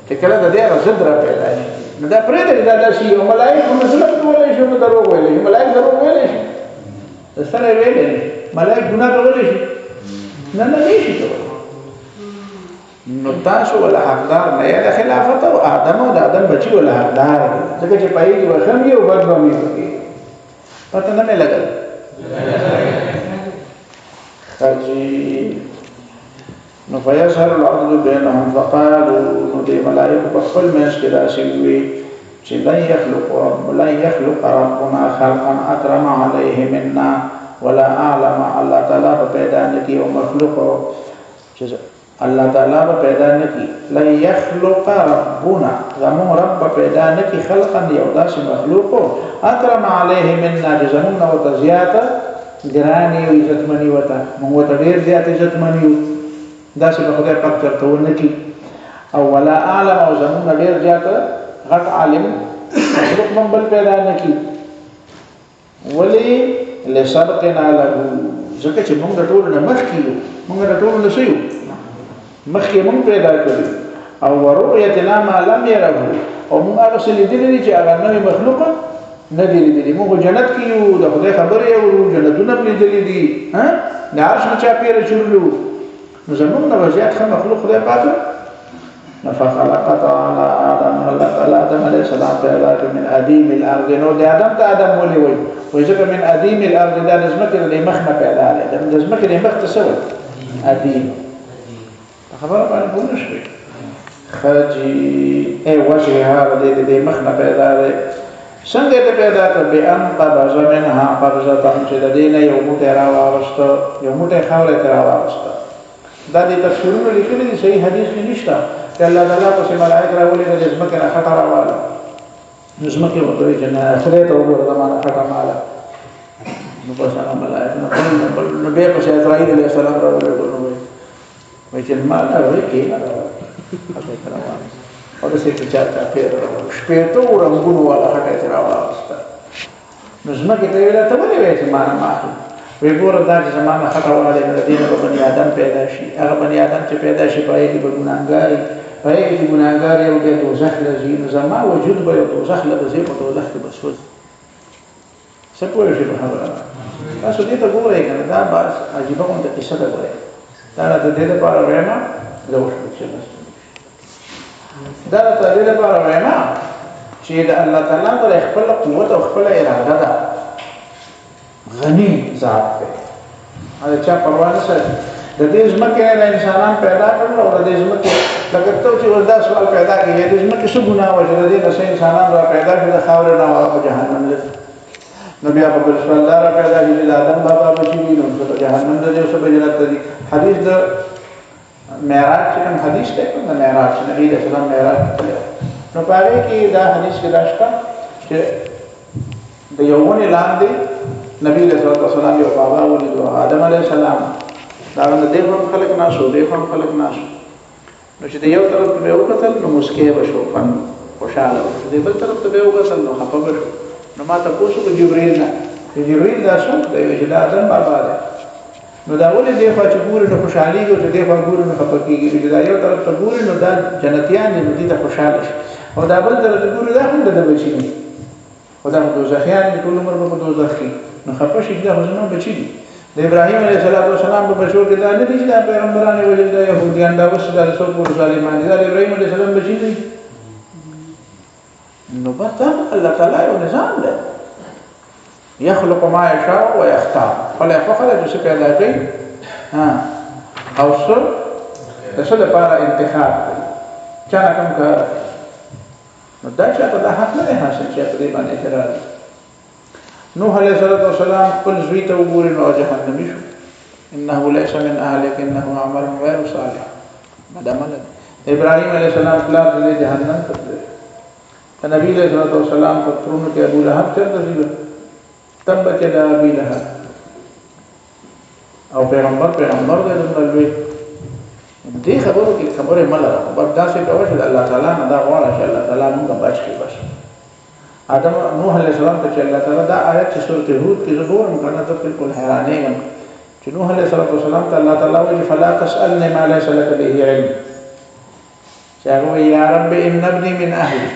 چې کله د دې رزد را پیدا شي نو دا پرې دا شي او ملایکه مسلمان کولای شي نو دروغ ویلي ملایکه دروغ ویلي شي سره ویلي ملایکه ګناه کولای شي نه نشي کولای نو تاسو ولا حقدار نه یا د خلافت او آدم او د آدم بچي ولا حقدار ځکه چې پای کې وخم یو بد باندې کوي پته نه لګل خجي نو فیظهر العدل بینهم فقالوا نو د ملائکه په خپل منځ کې راشي وي چې لا يخلق ربنا خلقا اكرم عليه منا ولا اعلم الله تعالی پیدا نکي او مخلوق چې الله تعالی پیدا نکي لا يخلق ربنا زمون رب پیدا نکي خلقا یو داسې مخلوق اکرم عليه منا زمون او تزياته ګراني او عزتمني وته موږ ته ډیر زیات عزتمني داسې په خدای پاک ترته ونکي او ولا اعلم او زمون ډیر زیات غټ عالم مخلوق من بل پیدا نکي ولي لسبقنا له ځکه چې موږ ټول نه مخکیو موږ ټول نه شيو مخکې مونږ پیدا کړی او ورؤیتنا ما لم يره او موږ هغه څه لیدلي چې هغه نوې مخلوقه نه دي لیدلي موږ جنت کې یو د خدای خبرې او جنتونه لیدلي دي ها د عرش نه چا پیره چورلو نو زموږ نه وضعیت ښه مخلوق خدای پاک فخلق تعالی آدم الله تعالی آدم علیه السلام پیدا کړ من ادیم الارض نو د آدم ته آدم ولي وي وایي ځکه من ادیم الارض دا د ځمکې د مخ نه پیدا دی د ځمکې د مخ ته څه وایي ادیم خبر باندې پوه شئ خجي ای وجه هغه د مخنه پیدا ده څنګه ته پیدا کړ به ان قبض منها قبضه چې د دینه یو موټه راوړسته یو موټه خاورې راوړسته دا د تفسیرونو لیکلي دي صحیح حدیث کې نشته چې الله تعالی په ملائکه راولي د ځمکه نه خطر راواله نزمك وطري جنا خليت أقول زمان حكم على نبص على ملاك نقول نبي بس إسرائيل عليه السلام رأوا يقولون ويجي المال أرويكي حتى تراوان وده سيتجات كثير شبيتو ورمبون ولا حتى تراوان نزمك تقول تبني بيت زمان ما ويقول ذاك زمان حتى ولا الذين بني آدم پیدا شي هغه بني آدم چې پیدا شي پای کې ګناګاری پای کې ګناګاری او د دوزخ لذي زمان وجود به دوزخ لذي په دوزخ کې بسوز څه پوهې شي په خبره تاسو دې ته ګورئ کنه دا بس عجیب کوم د قصه ده ګورئ دا د دې لپاره وایم لوښ دا د دې لپاره وایم چې د الله تعالی پر خپل قوت او خپل اراده ده غني ذات دی دا چا پروا نه ساتي د دې ځمکې نه انسانان پیدا کړل او د دې ځمکې لکه ته چې وردا سوال پیدا کړي د ځمکې څه ګناه و چې د دې نشه انسانان را پیدا کړل د خاور نه او جهنم له نبي ابو بکر صلی الله علیه پیدا کړي د آدم بابا بچی نو د جهنم د دې څخه جنت دی حدیث د معراج کوم حدیث ته کوم معراج نبی د سلام معراج نو پاره کې دا حدیث کې راځه چې د یوونه لاندې نبی صلی الله علیه وسلم یو بابا ولید آدم علیه السلام دا د دې په خلق ناشو دې په خلق ناشو نو چې یو طرف ته یو قتل نو مسکه بشو فن خوشاله دې بل طرف ته یو قتل نو خفه بشو نو ما تاسو کو جبرئیل نه جبرئیل دا څو دی چې دا آدم بابا دی نو دا ولې دې په چګور نو خوشالي او دې په ګور نو خفه کیږي چې دا یو طرف ته ګور نو دا جنتیان دې ته خوشاله شي او دا بل طرف ته ګور دا هم د بچی نه او دا دوزخیان ټول عمر په دوزخ نو خفه شي دا حزنه بچی دي د ابراهيم عليه السلام په بشو کې دا نه دي چې پیغمبرانو وجه د يهوديان دا وسه د رسول الله ظالمان دي د ابراهيم عليه السلام بچی دي نو بس الله تعالی یو نظام ده يخلق ما يشاء ويختار فلا فخر چې پیدا کوي او سر څه لپاره انتخاب چا کوم کار نو دا چې په حق نه حاصل چې په دې باندې اعتراض نوح عليه السلام خپل زوی ته وګوري نو جهنمی شو انه ليس من اهلك انه عمل غير صالح مدامل ابراهيم عليه السلام پلار دې جهنم ته نبی عليه السلام په ترونو کې ابو لهب چرته دی تبت يدا ابي لهب او پیغمبر دې دلوي دې خبرو کې خبره مله خبر داسې کوي چې الله تعالی نه دا غواړي چې الله تعالی موږ بچ کړي بس آدم نوح علیہ السلام ته چې الله تعالی دا آیت چې سورته هود کې زګورم کنه ته بالکل حیرانېږم چې نوح علیہ السلام ته الله تعالی وایي فلا تسألني ما ليس لك به علم چې هغه یا رب ان ابني من اهلي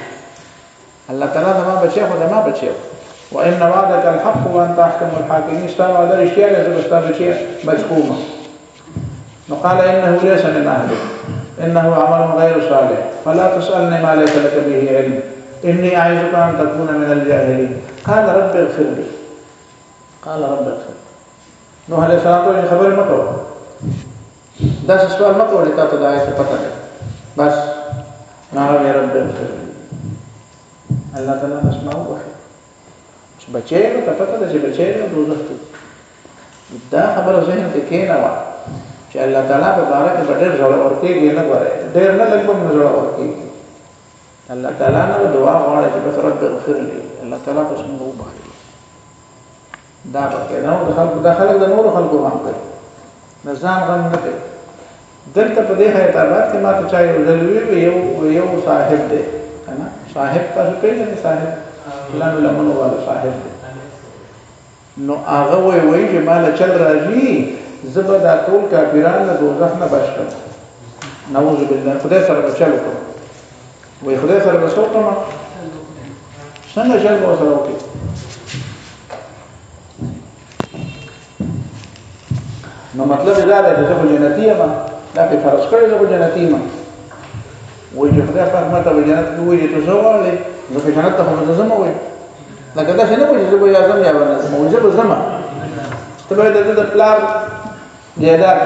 الله تعالی دا ما بچي خو دا ما بچي وان وعدك الحق وانت احكم الحاكمين استوى على الاشياء التي بتستبشر مجكومه قال انه ليس من اهلك انه عمل غير صالح فلا تسألني ما ليس لك به علم إني أعيذك أن تكون من الجاهلين قال رب اغفر لي نوح عليه السلام ته خبر مکو دا سوال مکو لته ته دا څه پته ده بس نه يا رب اغفر لي الله تعالی اسماء وحي چې بچي ته پته ده چې بچي له دوزخ دا خبره ذهن ته کې نه و چې الله تعالی په باره کې ډېر زړه ورته نه غواړي ډېر نه لګم نه زړه ورته الله تعالی نه دعا غواړي چې بس رب اغفر لي الله تعالی تاسو موږ وبخښي دا پکې نو د خلک د نور خلکو باندې نظام غن نه کوي دلته په دې خیرات کې ما ته چا یو صاحب دی کنه صاحب تاسو پیژنئ صاحب فلان لمنو والا صاحب دی نو هغه وایي چې مال چل راځي زبدا ټول کافرانو د دوزخ نه بچ کړ نعوذ بالله خدای سره بچلو کوم وای خدای سره بسو کوم څنګه چې مو سره وکي نو مطلب دا دی چې په جنتی ما دا په فرض کړی چې په جنتی ما وای چې خدای په ماته په جنت کې وایي ته زوالې نو په جنت ته هم زما وای لکه دا څنګه وایي چې وایي اعظم یا ونه موجب زما ته به د پلان جیدات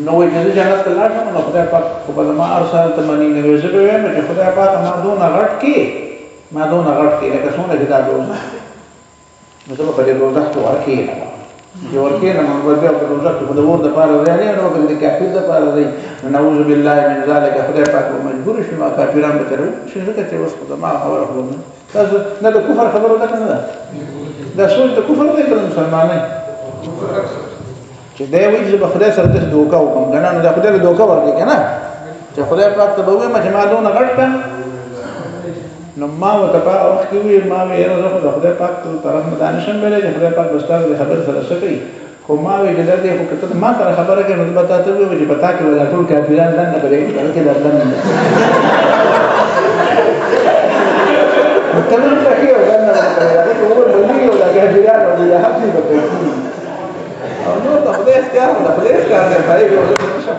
نو وایي چې جنت ته لاړم نو خدای پاک په ما ارسل تمنی نه وځي به چې خدای پاک ما دون غټ کې لکه څنګه چې دا دوزه نو ته په دې دوزه ته ورکی چې ورکې نه موږ بیا په روزه کې په د ور د پاره دی نه نو د کافر د پاره دی نعوذ بالله من ذلك خدای پاک مجبور شي ما کافرانو به ترو شرکت یې وسخه ما خبره کوم تاسو نه د کفر خبره ده کنه دا څول د کفر دی کله مسلمانای چې دا وایي چې خدای سره د دوکا وکم کنه نو د خدای له دوکا ورکې کنه چې خدای پاک ته به ما چې ما دونه غړټه نو ما وته په وخت کې وی ما وی نه زه خدای پاک ته طرف نه دانشم ویلې چې خدای پاک بستاره خبر سره سکی خو ما وی چې دې خو کته ما سره خبره کوي نو به تاسو وی چې پتا کې ولا ټول کافران نه بلې بلکې درلن متمن ته کې ودان نه کوي دا ټول ولي ولا کافران ولا حبي به او نو د خدای اختیار د خدای اختیار نه پای کې ولا شپ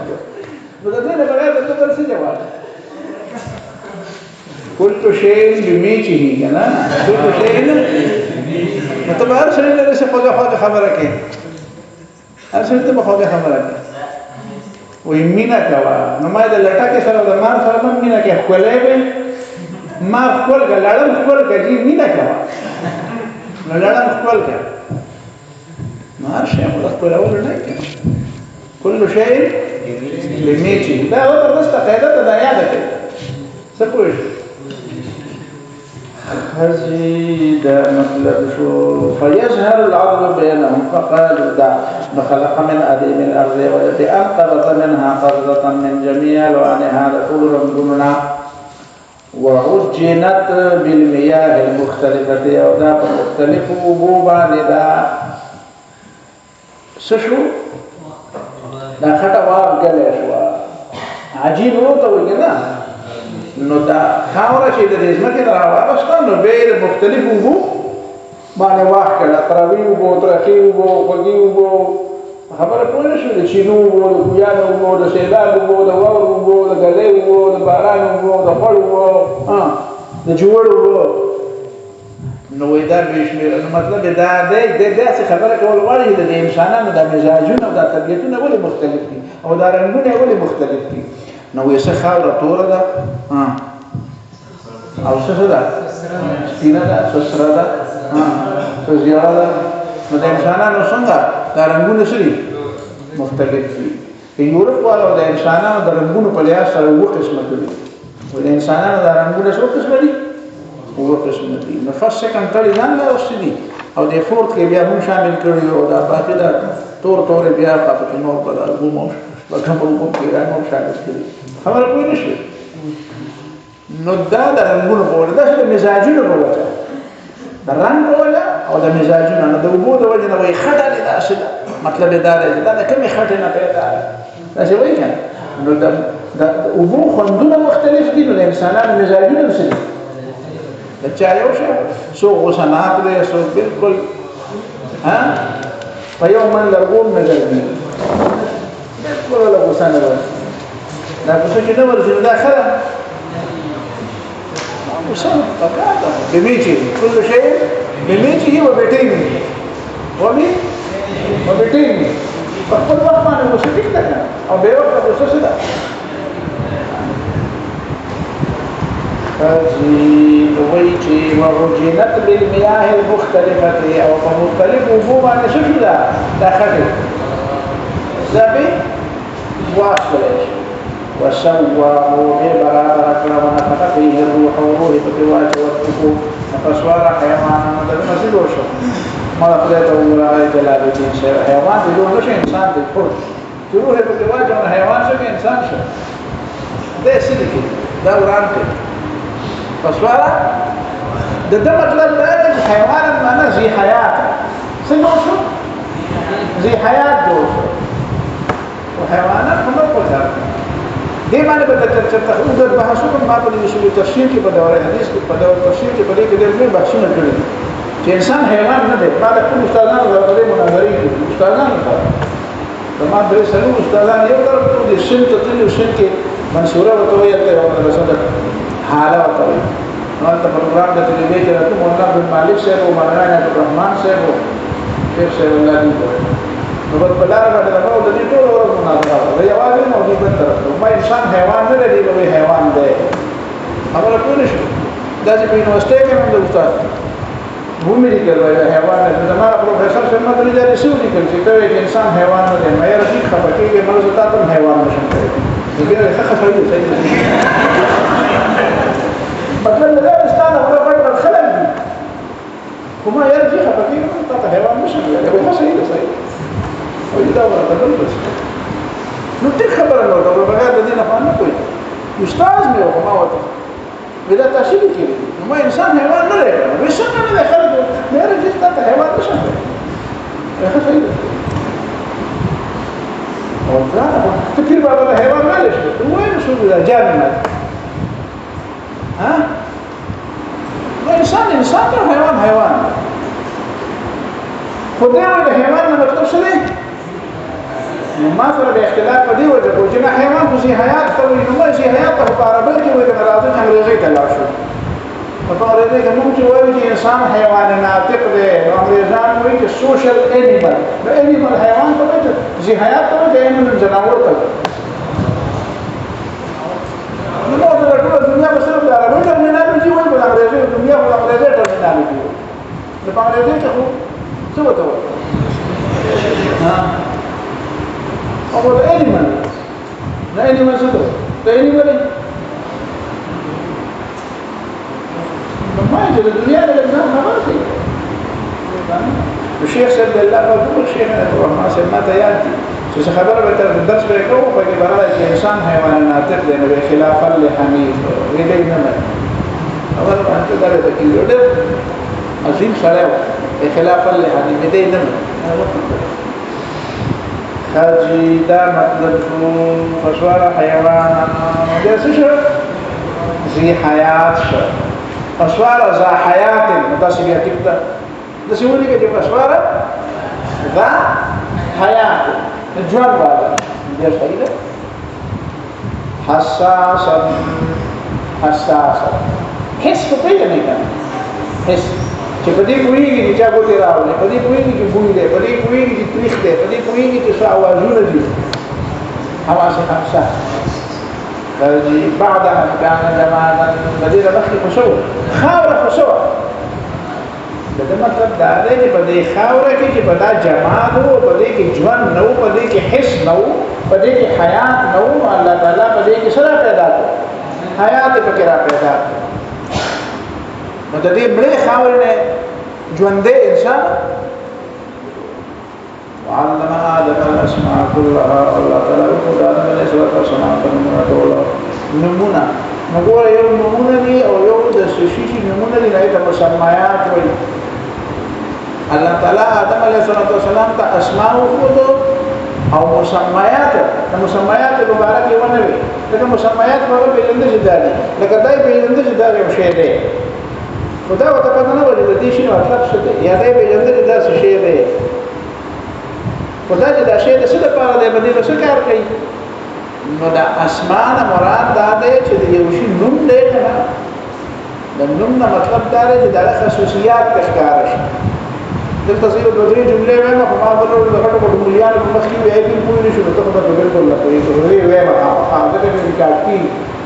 نو دا نه بغیر د څه څه جواب كل شيء بميته كنا كل شيء مطلب هر شيء له څه په خبره کې هر شيء ته په خبره کې وې مینا کوا نو ما د لټه کې سره د مار سره هم مینا کې خولې به ما خپل ګلړم خپل کې مینا کوا نو لړم خپل کې مار شي موږ خپل اول نه کې كل شيء بميته دا هو بس قاعده د یاد کې څه پوښ هذه ده مطلب شو فيظهر العدل بينهم فقالوا دا خلق من أديم الأرض والتي أنقذت منها قبضة من جميع ألوانها لكل رمضنا وعجنت بالمياه المختلفة أو دا مختلف وبوبا لدا سشو دا خطا واب قلع شوا عجين روتا ويقنا نو دا خاوره چې د ځمکې نه راوړسته نو به د مختلفو وو باندې واخ کړه تراوی وو ترخی وو خوږی وو خبره پوه شو د چینو وو د ګیانو وو د سیلاب وو د واور وو د غلې وو د باران وو د خړ وو د جوړ وو نو دا به شمیر نو مطلب دا د خبره کول غواړي د انسانانو د مزاجونو د طبيعتونو ولې مختلف دي او د رنگونو ولې مختلف دي نو یې څه خاوره تور ده او څه ده سپینه ده سره ده څه زیړه ده نو د انسانانو څنګه دا رنگونه سړي مختلف دي په یورپ والو د انسانانو د رنگونو په لحاظ سره وو قسمه دي او د انسانانو د رنگونه څو قسمه دي وو قسمه دي نو فرست سیکنډ تھرډ ځان له اوسدي او د فورت کې بیا موږ شامل کړی او دا باقي دا تور بیا په نور بدل ومو کوم کې راځو شامل کړی خبر پوه نشي نو دا د رنگونو په وړاندې د مزاجونو په وړاندې د رنگ په وړاندې او د مزاجونو نه د وبو د وړاندې نه وي خټه دي داسې مطلب دا دی دا کومه خټه نه پیدا دا څه وایي کنه نو د وبو خوندونه مختلف دي نو د انسانانو مزاجونه څه دي د چا یو څه سو غسنات له سو بالکل ها په یو من لرغون نظر دي بالکل له غسنه دا څه چې نو ورته دا خره وصل فقط بميته كل شيء بميته وبيتين وبيتين فقط وقت ما نوصفك لك او بيوقف بسوس ده فزيد ويتي وعجنت بالمياه المختلفة او فمختلف وفوما نشوف ده خلق زبي واصل وسواه برابر كلا ونفخ فيه الروح وروح بقوات والتكوف فصار حيوانا متمثل وشو ما قدرته ولا جلال الدين سير حيوان بدون وش انسان بالفرد تروح بقوات من حيوان شو انسان شو ده سلكي ده وران كده فصار ده مطلب ده حيوان معنا زي حياه سمعوا شو زي حياه دول وحيوانات هم قدر دې باندې به تاسو د بحثونو ما په اصول تفسیر کې په دوره حدیث کې په دوره تفسیر کې په دې کې ډېر بحثونه کړي چې انسان حیوان نه دی ما د ټول استادانو غوړې مناظرې کوي استادانو سره زما درې سره استادان یو طرف ته د شین ته تل شین کې منصوره وته یې ته یو مدرسه ده حاله وته نو ته پروګرام د تلوي کې راته مولانا بن مالک صاحب او مولانا عبدالرحمن صاحب او شیخ صاحب الله دې نو په لار باندې راو د دې ټول ورځ مناظره ده یوازې نو دې په طرف ما انسان حیوان نه دی نو حیوان دی هغه ټول شي دا چې په یونیورسيټي کې موږ استاد هم لیکل وای حیوان نه زموږ پروفیسور څنګه مدري دا رسول لیکل چې ته انسان حیوان نه دی مې راځي خپکیږي مرزه تاسو حیوان نشم کوي دغه څه خبرې صحیح مطلب دا ستانه ولا فکر خلل دي کومه راځي خپکیږي تاسو حیوان نشم کوي دا صحیح ده صحیح او دا ورته بس نو ته خبره نو دا بغیر د دې نه فهم نه کوي استاد مې او ما وته ودا تاسو کې نو ما انسان حیوان نه لري نو څنګه نه خلک مې راځي تاسو حیوان نشم کوي هغه صحیح ده او دا فکر به حیوان نه لشي وين شو ده جامد ها نو انسان ته حیوان خدای ولا حیوان نه مطلب څه دی ما سره به اختلاف پدې وجه کو چې حیوان خو حیات ته وي نو شي حیات ته په عربی کې وایي راځي انګریزي ته لاړ شو په انګریزي کې موږ چې وایو چې انسان حیوان ناطق دی نو انګریزان وایي چې سوشل انیمل د انیمل حیوان ته وایي چې حیات ته وایي انیمل جناور ته نو دا ټول دنیا په سره د عربي ټرمینالوژي وایي په انګریزي دنیا په انګریزي ټرمینالوژي د انګریزي کې خو څه وته ها او the animal څه ده the animal ما يجب الدنيا للإنسان نماذج الشيخ سيد الله فضل الشيخ ما سمعت ياتي شو خبر بالدرس بيكو فكي برا الإنسان حيوان ناطق لأنه بخلافا لحميد ويدي نمت أولا أنت دارت كيلو ده عظيم سلاوة بخلافا لحميد ويدي نمت حاجی دا مطلب شو فسوار حیوان جیسے شو زی حیات شو فسوار ذا حیات متاسی بیا تکتا دسی ولی که فسوار ذا حیات جوان بادا دیر صحیح ده حساسا حس کو پیدا نہیں کرنا حس چې په دې کویږي چې چا ګوتې راولي په دې کویږي چې بوی دی په دې کویږي چې تریخ دی په دې کویږي چې څه اوازونه دي حواس خمسه فجي بعد ان كان جمالا بديل مخي خشوع خاوره خشوع دا مطلب دا دی چې په دې خاوره کې چې په دا جمال او په دې کې ژوند نو په دې کې حس نو په دې کې حیات نو الله تعالی په دې کې سره پیدا کړ حیات په کې را پیدا کړ نو د دې مړې خاورې نه ژوندې انسان وعلم آدم الأسماء كلها الله تعالی کو آدم علیه السلام ته نمونه نګوره یو نمونه دی او یو د شیشې نمونه دی نه د مسميات وایي الله تعالی آدم علیه السلام ته اسماء او مسميات د مسميات مبارک یې ونه وي دغه مسميات په پیژندل جدا دي لکه دای پیژندل جدا یو شی دی خدا وته پته نه ولې د دې شی مطلب څه دی یا دې پیژندل دا څه شی دی خدا چې دا شی د څه لپاره دی باندې څه کار کوي نو دا اسمان مراد دا دی چې د یو شی نوم دی نه د نوم نه مطلب دا دی چې د خصوصیات ښکار شي دلته زه یو دوه جملې وایم په ما بلو د هټو په مليان په مخکې وایي چې پوه نه شو ته په بالکل نه کوي ته وی وایم هغه د دې کاټي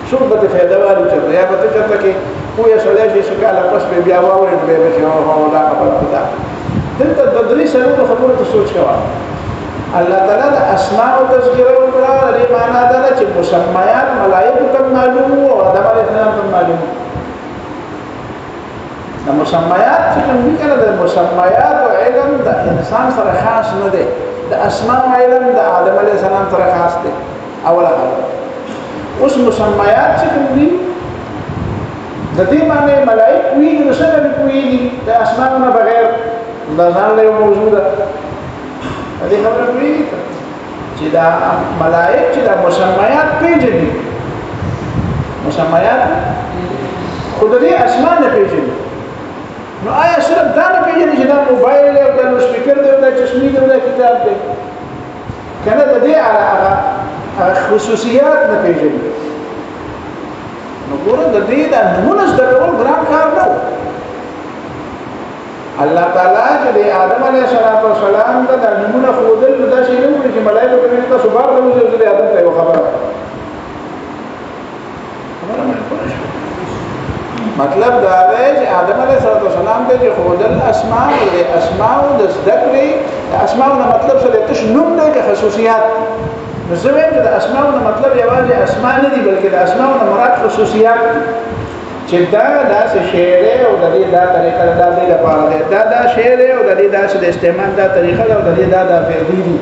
شو به فائدہ والی چې یا به ته چې کوی سره چې کله پس به بیا واورې به چې هو دا خبره ده دلته د درې سره خبره ته سوچ کوا الله تعالی د اسماء او تذکر او قران لري معنا دا چې مسميات ملائکه ته معلوم او آدم علیه السلام ته معلوم د مسميات چې کوم کله د مسميات او علم د انسان سره خاص نه دي د اسماء او علم د آدم علیه السلام سره خاص دي اوله خبره اوس مسميات چې کوم دي د دې معنی ملائکه وی نو څنګه کوي د اسماء نه بغیر د ځان له موجوده دې خبره کوي چې دا ملائکه چې د مسميات پیژني مسميات خود دې اسماء نه پیژني نو آیا صرف دا نه پیژني چې دا موبایل او دا سپیکر دی او دا چشمې دی او دا کتاب دی کنه د دې هغه خصوصیات نه پیژني نو ګوره د دې د نمونه د ډول ګرام کار نه الله تعالی چې د آدم علیه السلام د نمونه خودل دا شی نه وي چې ملائکه په دې تاسو بار له وجه د آدم ته خبره مطلب دا دی چې آدم علیه السلام ته چې خودل اسماء د اسماء د ذکرې د اسماء نه مطلب څه دی تش نوم دی که خصوصیات نو زه وایم چې د اسماء نه مطلب یوازې اسماء نه دي بلکې د اسماء نه مراد خصوصیات چې دا داسې شی دی او د دې دا طریقه دا دې لپاره دی دا شی دی او د دې داسې د استعمال دا طریقه او د دې دا فعلی دي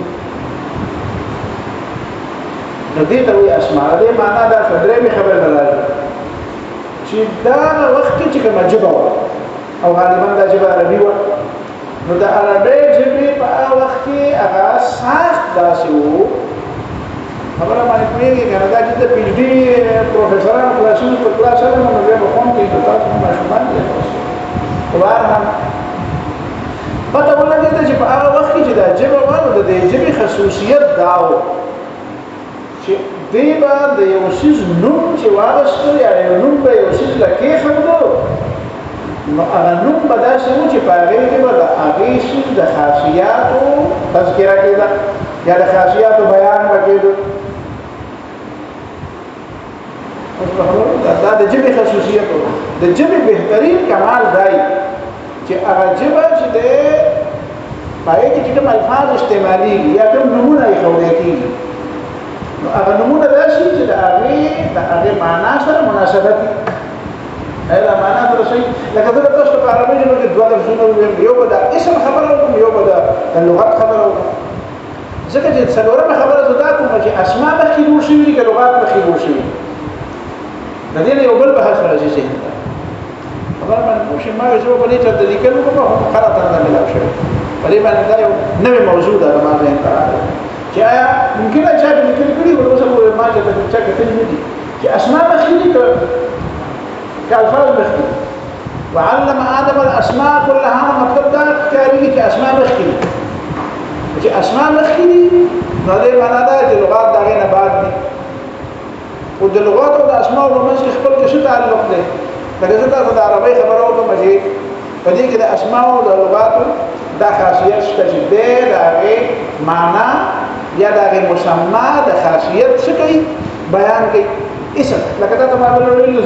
نو دې ته وایي اسماء دې معنا دا فدرې خبر راځي چې دا وخت چې کومه ژبه او غالبا دا ژبه عربي و نو د عربي ژبې په هغه وخت کې هغه سخت داسې وو خبره باندې کوي کنه دا چې د پی ایچ ډي پروفیسورانو کلاسونو په کلاس سره نو بیا په کوم کې تاسو ماشومان دي وبارهم پته ولګیږي چې په هغه وخت کې چې دا ژبه وانه د دې ژبې خصوصیت داو چې دی با د یو شیز نوم چې واغستو یا یو نوم به یو شیز لکې خمدو نو هغه نوم به داسې و چې په هغې کې به د هغې شیز د خاصیاتو تذکره کېده یا د خاصیاتو بیان به کېده دا د ژبې خصوصیت و د ژبې بهترین کمال دی چې هغه ژبه چې د په هغې کې چې کوم الفاظ استعمالیږي یا کوم نومونه ایښودی کېږي نو هغه نمونه راشي چې د هغه معنا سره مناسبت وي دا معنا سره شي لکه دا تاسو په عربي ژبه کې دوه درسونه یو به د اسم خبره او یو به د لغت خبره او ځکه چې څلورمه خبره زدا کوم چې اسماء مخکې جوړ شوي دي که لغات مخکې جوړ شوي د دې یو بل بحث راځي ذهن ته خبره باندې پوه شي ما یو په دې چې د لیکلو کومه خلاصه نه ملاو شوی په دې باندې دا یو نوې موضوع ده ما ذهن ته راغله چې آیا ممکنه چې د لیکل کړي ورته وایي ما چې د چا کتل نه دي چې اسماء مخکې كالفاظ مخکې وعلم آدم الاسماء كلها مطلب دا کاری چې اسماء مخکې چې اسماء مخکې نو دې معنا دا چې لغات دا غي نه بعد دي او د لغات او د اسماء په منځ کې خپل څه تعلق دی لکه څنګه د عربی خبرو کوم چې په دې کې د اسماء او د لغات دا خاصیت شته چې دا غي معنا یا دا غي مسمى د خاصیت څه کوي بیان کوي اسم لکه دا ما ویل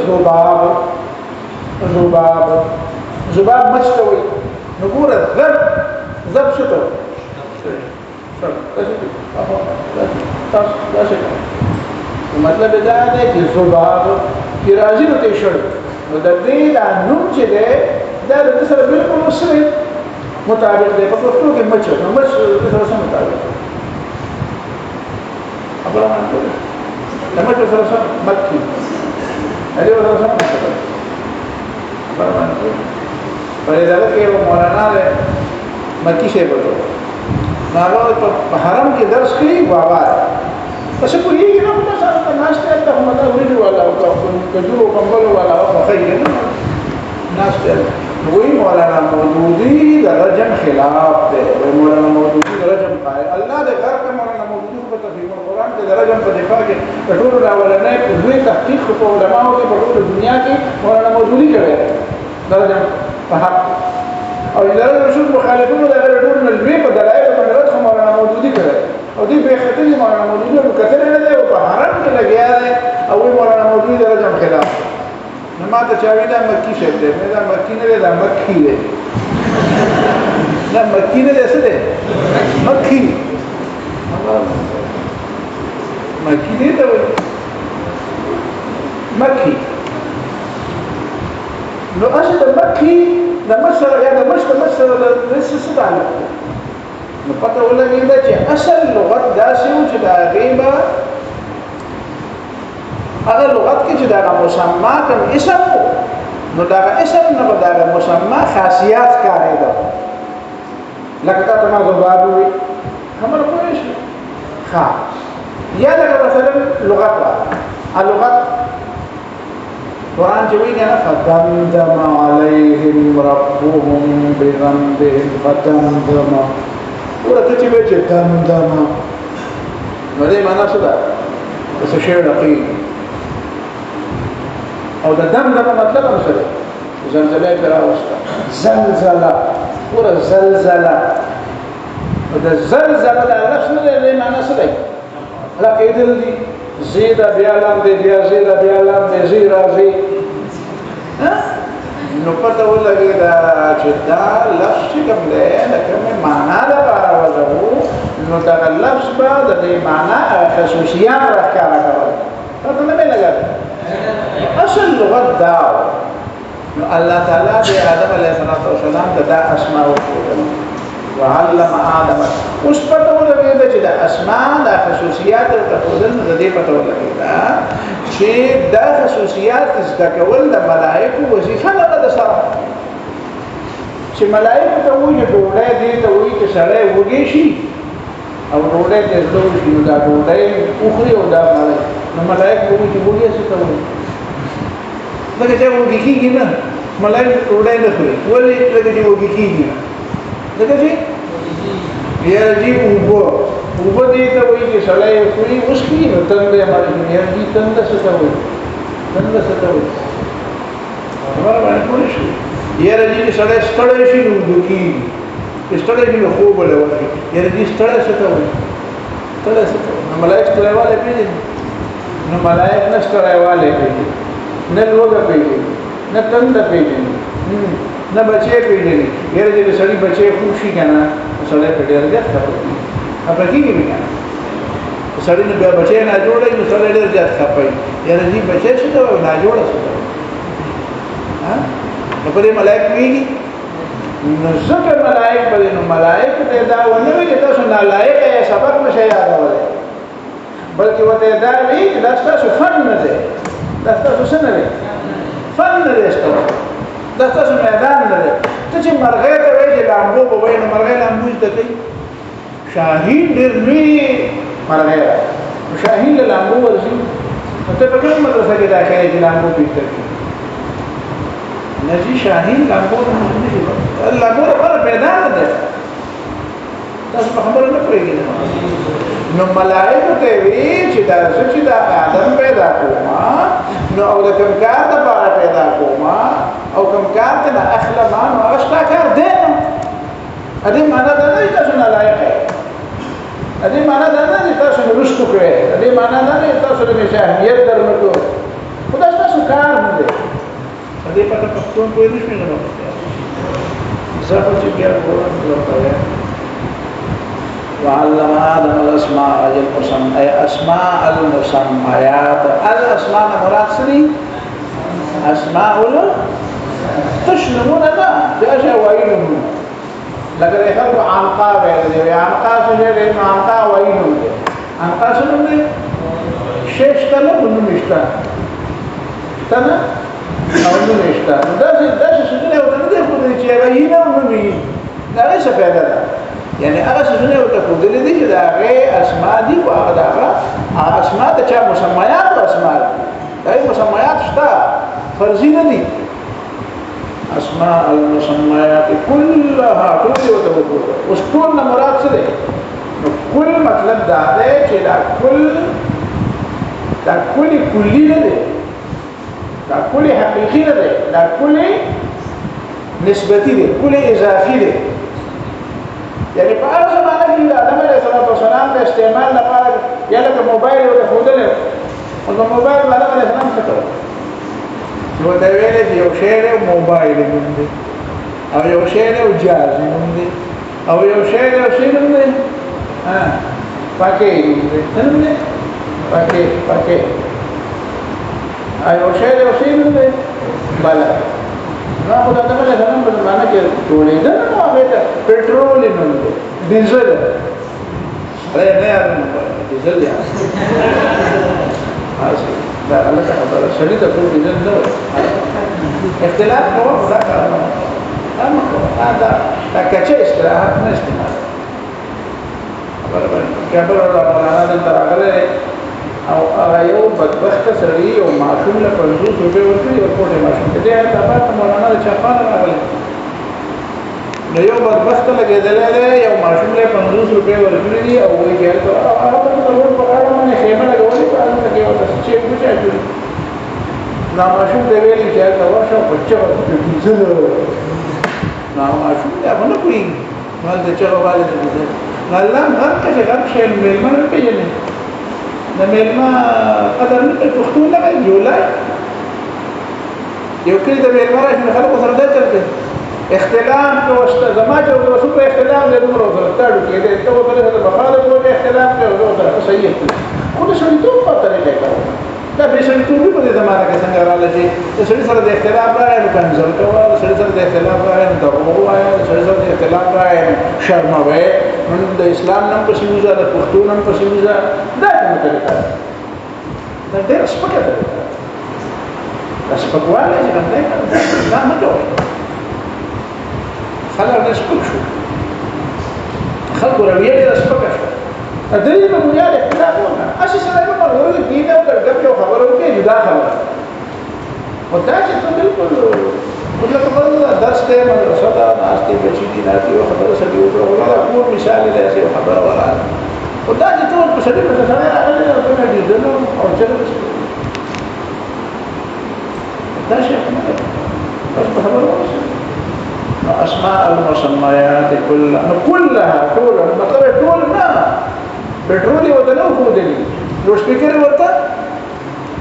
ذباب مچتوي نقول ذب شتو مطلب دا دی چې ذباب کی راځي نو ته شړ نو د دې دا نوم چې دی دا د سره بالکل سره مطابق دی په پښتو کې مچ نو مچ سره سم مطابق خبره مانته دا مچ سره سم مکی هغه سره سم خبره مانته پرې دا کې مولانا له مکی شه بوله ناغه په حرم کې درس کوي بابا بس په یوه نه په څه په ناشته ته هم دا ورته ولا او کجورو کمبل ولا او خیر ناشته وی مولانا مودودی د رجم خلاف ده وی مولانا مودودی د رجم قائل الله دې غر کې مولانا مودودی په تفسیر قرآن کې د رجم په دفاع کې ټول راولنه په دوی تحقیق په علماء کې په ټول دنیا کې مولانا مودودی کوي د رجم په حق او د رسول مخالفینو د ټول نلوي په دلایل باندې رد مولانا مودودی کوي او دې به خطرې مولانا مودودی په کتل نه دی او په حرم کې لګیا دی او مولانا مودودی د رجم خلاف نو ما ته چاوي دا مکی شه دې نه دا مکی نه دا مکی دی دا مکی نه څه دی مکی مکی دی دا مکی نو اصل د مکی د مصر یا د مشت مصر د څه تعلق نو پته ولګی چې اصل لغت داسې و چې دا غیبه هغه لغت کې چې دا مسما کوم اسم نو دا اسم نه دا مسما خاصیات کاری ده لکه تاسو ما زباب وي خبر پوه شئ ها یا لکه مثلا لغت اللغت قرآن چې وی کنه فدمدم علیهم ربهم بذنبهم فدمدم ورته چې به دمدم نو دې معنا څه ده څه شی رقیق او د دمدم مطلب څه دی زلزلې پر راوسته زلزلہ ور زلزلہ او د زلزلہ د لفظ نه دی معنا څه دی لا کېدل دي زیدا بیا لام دی بیا زیدا بیا لام دی زیرا زی ها نو پته ولګېده چې دا لفظ چې کوم دی د کومې معنا لپاره وضعو نو دغه لفظ به د دې معنا خصوصیات راښکاره کول پته نه لګېده اصل لغت دا نو الله تعالی د آدم علیه السلام ته دا اسماء وښودل وعلم آدم اوس پته ولګېده چې د اسماء د خصوصیات وښودل نو د دې پته ولګېده چې دا خصوصیات زده کول د ملائکو وظیفه نه ده سره چې ملائکه ته وایي ډوډۍ دې ته وایي چې سړی وږی شي او ډوډۍ دې زده وشي نو دا ډوډۍ وخوري او دا نو ملائکه وایي چې وږی څه ته وایي لکه چې وږی کېږي نه ملائکه ډوډۍ نه خوري ولې لکه چې وږی کېږي لکه چې یا دې اوبه دې ته وایي چې سړی خوري اوس کېږي نو تنده باندې یا دې تنده څه ته وایي تنده څه ته وایي خبره باندې پوه شئ یاره دې سړی ستړی شي نو اوبه کېږي ستړی شي نو خوب له ورشي یاره دې ستړی څه ته وایي ستړی څه ته وایي نو ملایک ستړیوالی پېژني نو ملایک نه ستړیوالی پېژني نه لوږه پېژني نه تنده پېژني نه بچی پېژني یاره دې سړي بچی خوب شي که نه سړی په ډېر زیات خفه کېږي خفه کېږي که نه سړی نو بیا بچی ناجوړه وي نو سړی ډېر زیات خفه وي یاره دې بچی څه ته وایي ناجوړه څه ته وایي نو په دې ملائک ویږي نو ځکه ملائک په دې نو ملائک ته دا ونه وي چې تاسو نالایق یې سبق نشئ یادولی بلکې ورته دا وي چې دا ستاسو فن نه دی دا ستاسو څه نه دی فن نه دی ستاسو دا ستاسو میدان نه دی ته چې مرغۍ ته وایي چې لامبو به وایي نو مرغۍ لامبو زده کوي شاهین ډېر لوی مرغۍ ده نو شاهین له لامبو ورځي نو ته په کومه مدرسه کې داخل یې چې لامبو پیښته کړي نجی شاهین لامبو لامبو لپاره پیدا نه ده تاسو په خبره نه پوهېږئ نو ملائکو ته وی چې دا زه چې دا آدم پیدا کوما نو او د کوم کار دپاره پیدا کوما او کوم کار ته نه اخلما نو هغه ستا کار دی نو د دې معنا دا نه چې تاسو نالایق یې د دې معنا دا نه چې تاسو وروستو کړئ د دې معنا دا نه چې تاسو د اهمیت در نه کوئ خو دا ستاسو کار نه دی دې پته پښتون کوی نشي نه زه چې بیا کوم ورته وعلم آدم الاسماء أي أسماء المسميات الأسماء مراد سري أسماء تشنمون ما جاء ويلهم لكن يخلق عنقا بيدي عنقا سجد إنه عنقا ويلهم عنقا سجد شيش تلو منه مشتا تنا او نو نشتا دا څه څه نه وته خو دې چې راځي نو نو دا څه پیدا ده یعنی هغه څه نه وته خو دې دي چې دا غي اسماء دي او هغه اسماء ته چا مسميات او اسماء دا مسميات شته فرضي نه دي اسماء المسميات كلها ټول وته اوس ټول نه مراد څه ده نو کل مطلب دا ده چې دا کلی نه ده دا کلی حقیقی نه دی دا کلی نسبتی دی کلی اضافی دی یعنی په هغه زمانه کې د آدم علیه السلام د استعمال لپاره یا لکه موبایل ورته ښودلی او د موبایل آدم علیه السلام څه کول نو ورته ویلې چې یو شی دی موبایل نوم دی او یو شی دی جاز نوم دی او یو شی دی نوم دی پاکې نوم دی څه نوم دی پاکې ایو شی نوم دی بله نو خو د آدم علیه السلام په زمانه کې ټولېده نو هغې ته پټرول یې نوم دی ډیزل نه یادوم ډیزل یاد دا هلکه خبره سړي ته ټول ډیزل نه وایي اختلاف کوه خو دا کار نه دا کچه اصطلاحات نه استعمال خبره باندې کابل مولانا دلته راغلی او هغه یو بدبخته سړي او ماشوم له 50 روپۍ ورکړي ورکوټې ماشوم ته دې هلته مولانا د چاپانه راغلی نو یو بدبخته لګېدلی دی یو ماشوم له 50 روپۍ ورکړي دي او وایي چې هلته هغه ته د روډ په غاړه باندې خیمه لګولې په هلته کې ورته چیک وچا کړي نو ماشوم ته ویلي چې هلته ورشه په چغه ډیزل نو ماشوم ته هغه نه پوهېږي نو هلته چغه باندې ډیزل نو الله هر کله هر شی مېلمه نه پېژني د مېلمه قدر نه کوي پښتون نه کوي جولای یو کلی د میلمه راشي نو خلکو سره دا چل کوي اختلاف کوسته زما چې وسو په اختلاف له دومره سره تاړو کې دې ته په دې سره مخالف وو اختلاف کې ورو سره صحیح خو د شړې ته په طریقې کوي دا به شړې ته په دې زمانه کې څنګه راځي چې شړې سره د اختلاف راځي نو کنځل کوي شړې سره د اختلاف راځي نو دغه وایي شړې سره د اختلاف راځي شرموي نو د اسلام نن په سیمه د پښتون نن په سیمه دا کومه طریقه دا ډېر سپکه ده دا سپکواله چې کوم دی دا نه کوي خلک نه سپک شو خلکو رویه ډېره سپکه شوه د دې په بنیاد اختلاف وکړه اسی سره به مرغوب دي نه ورګب یو خبره وکړي جدا خبره او دا چې ته بالکل کله خبره درس ته مدرسه دا ناشته بچی دي نه یو خبره سړي وکړه دا کور مثال دی چې خبره ولا او دا چې ټول په سړي په سره راغلي او په دې دنو او چې دا شي بس خبره وشي اسماء المسميات كلها مطلب ټول نه پټرول یو د نو خو دی نو سپیکر ورته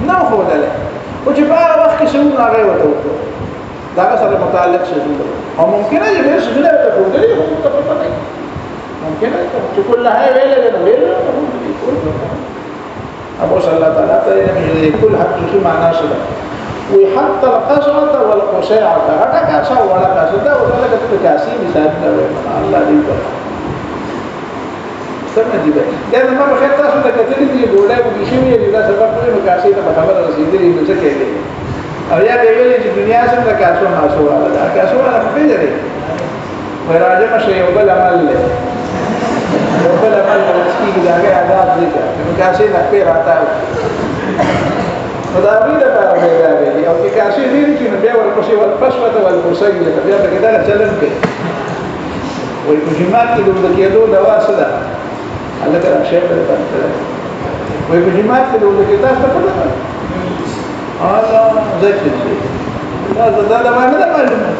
نو خو دله او چې په هغه وخت کې څنګه هغه ورته دا سره متعلق شي او ممکن ہے چې څه نه ته کوو دی خو ته پته نه ممکن ہے چې كلها ویل نه ویل ابو صلی الله تعالی ته کل حقیقي معنا شته وحتى القصعة والقصيعة هذا كاسة ولا كاسة ده ولا كتب كاسي مثال ده الله دې سمع دي ده ما بخير تاسو ته کتلې دي ګولای وږي شي وي دا سبب په نو کاسي ته خبره رسیدلې نو څه کوي او یا به ویلې چې دنیا څنګه کاسو ناسو ولا دا کاسو ولا په دې لري وای راځه مشه یو بل عمل له یو بل عمل چې داګه آزاد دي نو کاسي نه پی راته نو دا ویله په اړه دی او چې کاسي دې چې نو بیا ورپسې ورپسې ورپسې لکه بیا به دا چلن کوي وای په جماعت کې د کېدو دوا څه ده الله تعالی شی په پاتې وای په جماعت کې د کېدو څه پته ده الله ذکر شي دا باندې دا معلومه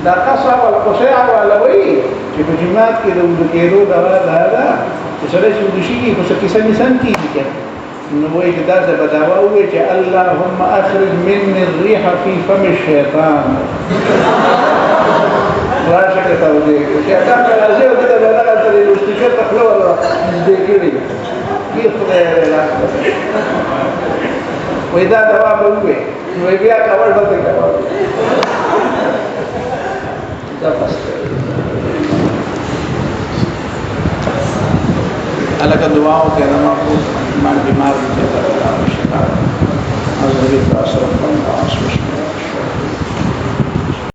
دا قصه ولا قصيعه ولا وی چې په جماعت کې د کېدو دوا ده چې سره چې شي په څه کې سن کیږي نو وایي چې دا د بداوا وایي چې اللهم اخرج مني الريح في فم الشيطان راشه کې تاسو دې شیطان راځي او دا بلغه ته د استیکر تخلو ولا دې کېږي کې خدای راځي وایي دا دوا به وي نو بیا کاور به کوي دا پاسه الله کا دعا ہو کہ ہم آپ کو بیمار بھی کرتا ہے شفا اور ذریعہ اثر